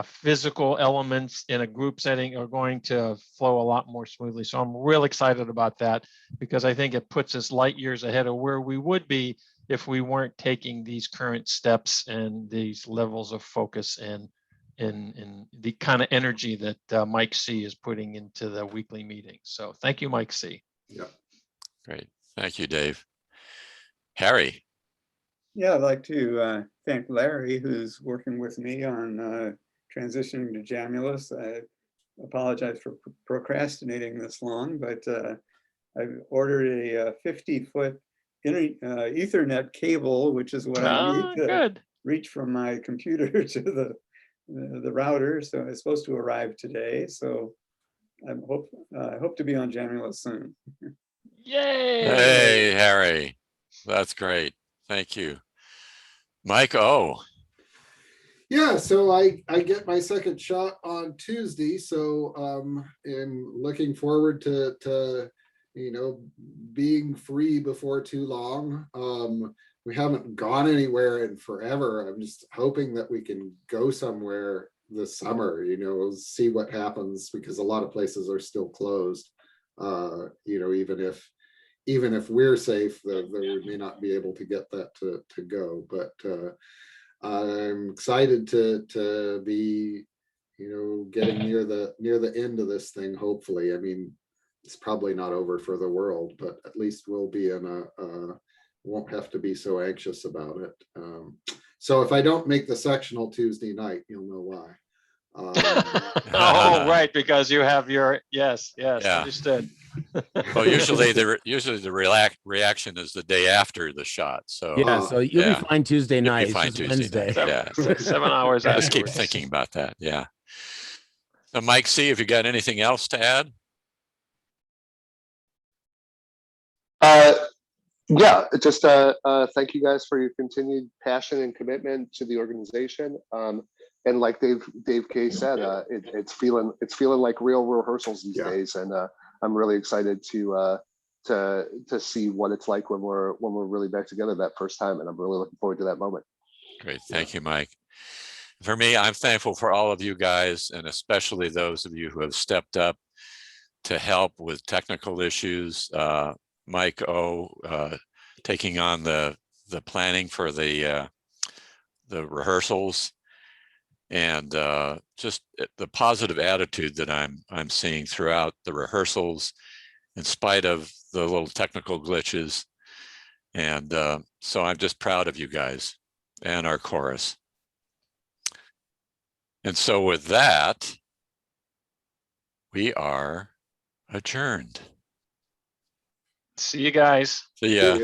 [SPEAKER 5] physical elements in a group setting are going to flow a lot more smoothly. So I'm real excited about that, because I think it puts us light years ahead of where we would be if we weren't taking these current steps and these levels of focus and the kind of energy that Mike C is putting into the weekly meetings. So thank you, Mike C.
[SPEAKER 4] Yeah.
[SPEAKER 3] Great. Thank you, Dave. Harry.
[SPEAKER 10] Yeah, I'd like to thank Larry, who's working with me on transitioning to Jamulus. I apologize for procrastinating this long, but I've ordered a 50-foot Ethernet cable, which is what I need to reach from my computer to the router. So it's supposed to arrive today. So I hope to be on Jamulus soon.
[SPEAKER 5] Yay!
[SPEAKER 3] Hey, Harry. That's great. Thank you. Mike O.
[SPEAKER 4] Yeah, so I get my second shot on Tuesday. So in looking forward to being free before too long. We haven't gone anywhere in forever. I'm just hoping that we can go somewhere this summer, see what happens, because a lot of places are still closed. Even if we're safe, we may not be able to get that to go. But I'm excited to be, getting near the end of this thing. Hopefully, I mean, it's probably not over for the world, but at least we'll be won't have to be so anxious about it. So if I don't make the sectional Tuesday night, you'll know why.
[SPEAKER 5] Oh, right, because you have your yes,
[SPEAKER 3] Yeah.
[SPEAKER 5] understood.
[SPEAKER 3] Well, usually the reaction is the day after the shot. So
[SPEAKER 9] Yeah, so you'll be fine Tuesday night.
[SPEAKER 3] You'll be fine
[SPEAKER 9] It's just
[SPEAKER 3] Tuesday
[SPEAKER 9] Wednesday.
[SPEAKER 3] night. Yeah.
[SPEAKER 5] 7 hours
[SPEAKER 3] I just keep
[SPEAKER 5] afterwards.
[SPEAKER 3] thinking about that. Yeah. So Mike C, have you got anything else to add?
[SPEAKER 7] Yeah, just thank you guys for your continued passion and commitment to the organization. And like Dave K said, it's feeling like real rehearsals these days, and I'm really excited to see what it's like when we're really back together that first time, and I'm really looking forward to that moment.
[SPEAKER 3] Great, thank you, Mike. For me, I'm thankful for all of you guys, and especially those of you who have stepped up to help with technical issues. Mike O, taking on the planning for the rehearsals, and just the positive attitude that I'm seeing throughout the rehearsals, in spite of the little technical glitches. And so I'm just proud of you guys and our chorus. And so with that, we are adjourned.
[SPEAKER 5] See you guys.
[SPEAKER 3] See ya.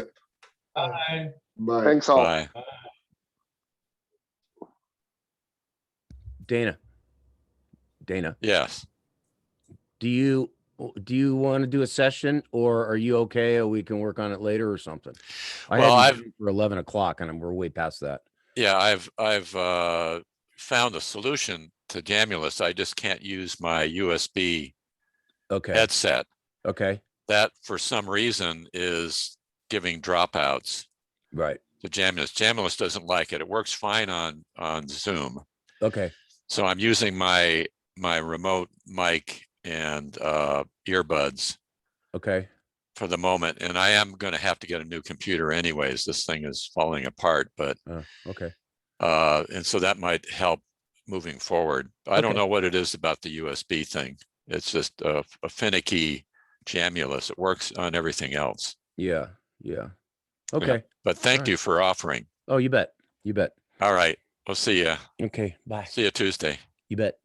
[SPEAKER 6] Bye.
[SPEAKER 4] Bye.
[SPEAKER 7] Thanks all.
[SPEAKER 3] Bye.
[SPEAKER 9] Dana,
[SPEAKER 3] Yes.
[SPEAKER 9] do you want to do a session, or are you okay? Or we can work on it later or something?
[SPEAKER 3] Well,
[SPEAKER 9] I've for 11 o'clock, and we're way past that.
[SPEAKER 3] Yeah, I've found a solution to Jamulus. I just can't use my USB headset.
[SPEAKER 9] Okay.
[SPEAKER 3] That for some reason is giving dropouts.
[SPEAKER 9] Right.
[SPEAKER 3] To Jamulus. Jamulus doesn't like it. It works fine on Zoom.
[SPEAKER 9] Okay.
[SPEAKER 3] So I'm using my remote mic and earbuds.
[SPEAKER 9] Okay.
[SPEAKER 3] For the moment, and I am going to have to get a new computer anyways. This thing is falling apart, but
[SPEAKER 9] okay.
[SPEAKER 3] And so that might help moving forward. I don't know what it is about the USB thing. It's just a finicky Jamulus. It works on everything else.
[SPEAKER 9] Yeah. Okay.
[SPEAKER 3] Yeah. But thank you for offering.
[SPEAKER 9] Oh, you bet.
[SPEAKER 3] All right. We'll see you.
[SPEAKER 9] Okay. Bye.
[SPEAKER 3] See you Tuesday.
[SPEAKER 9] You bet.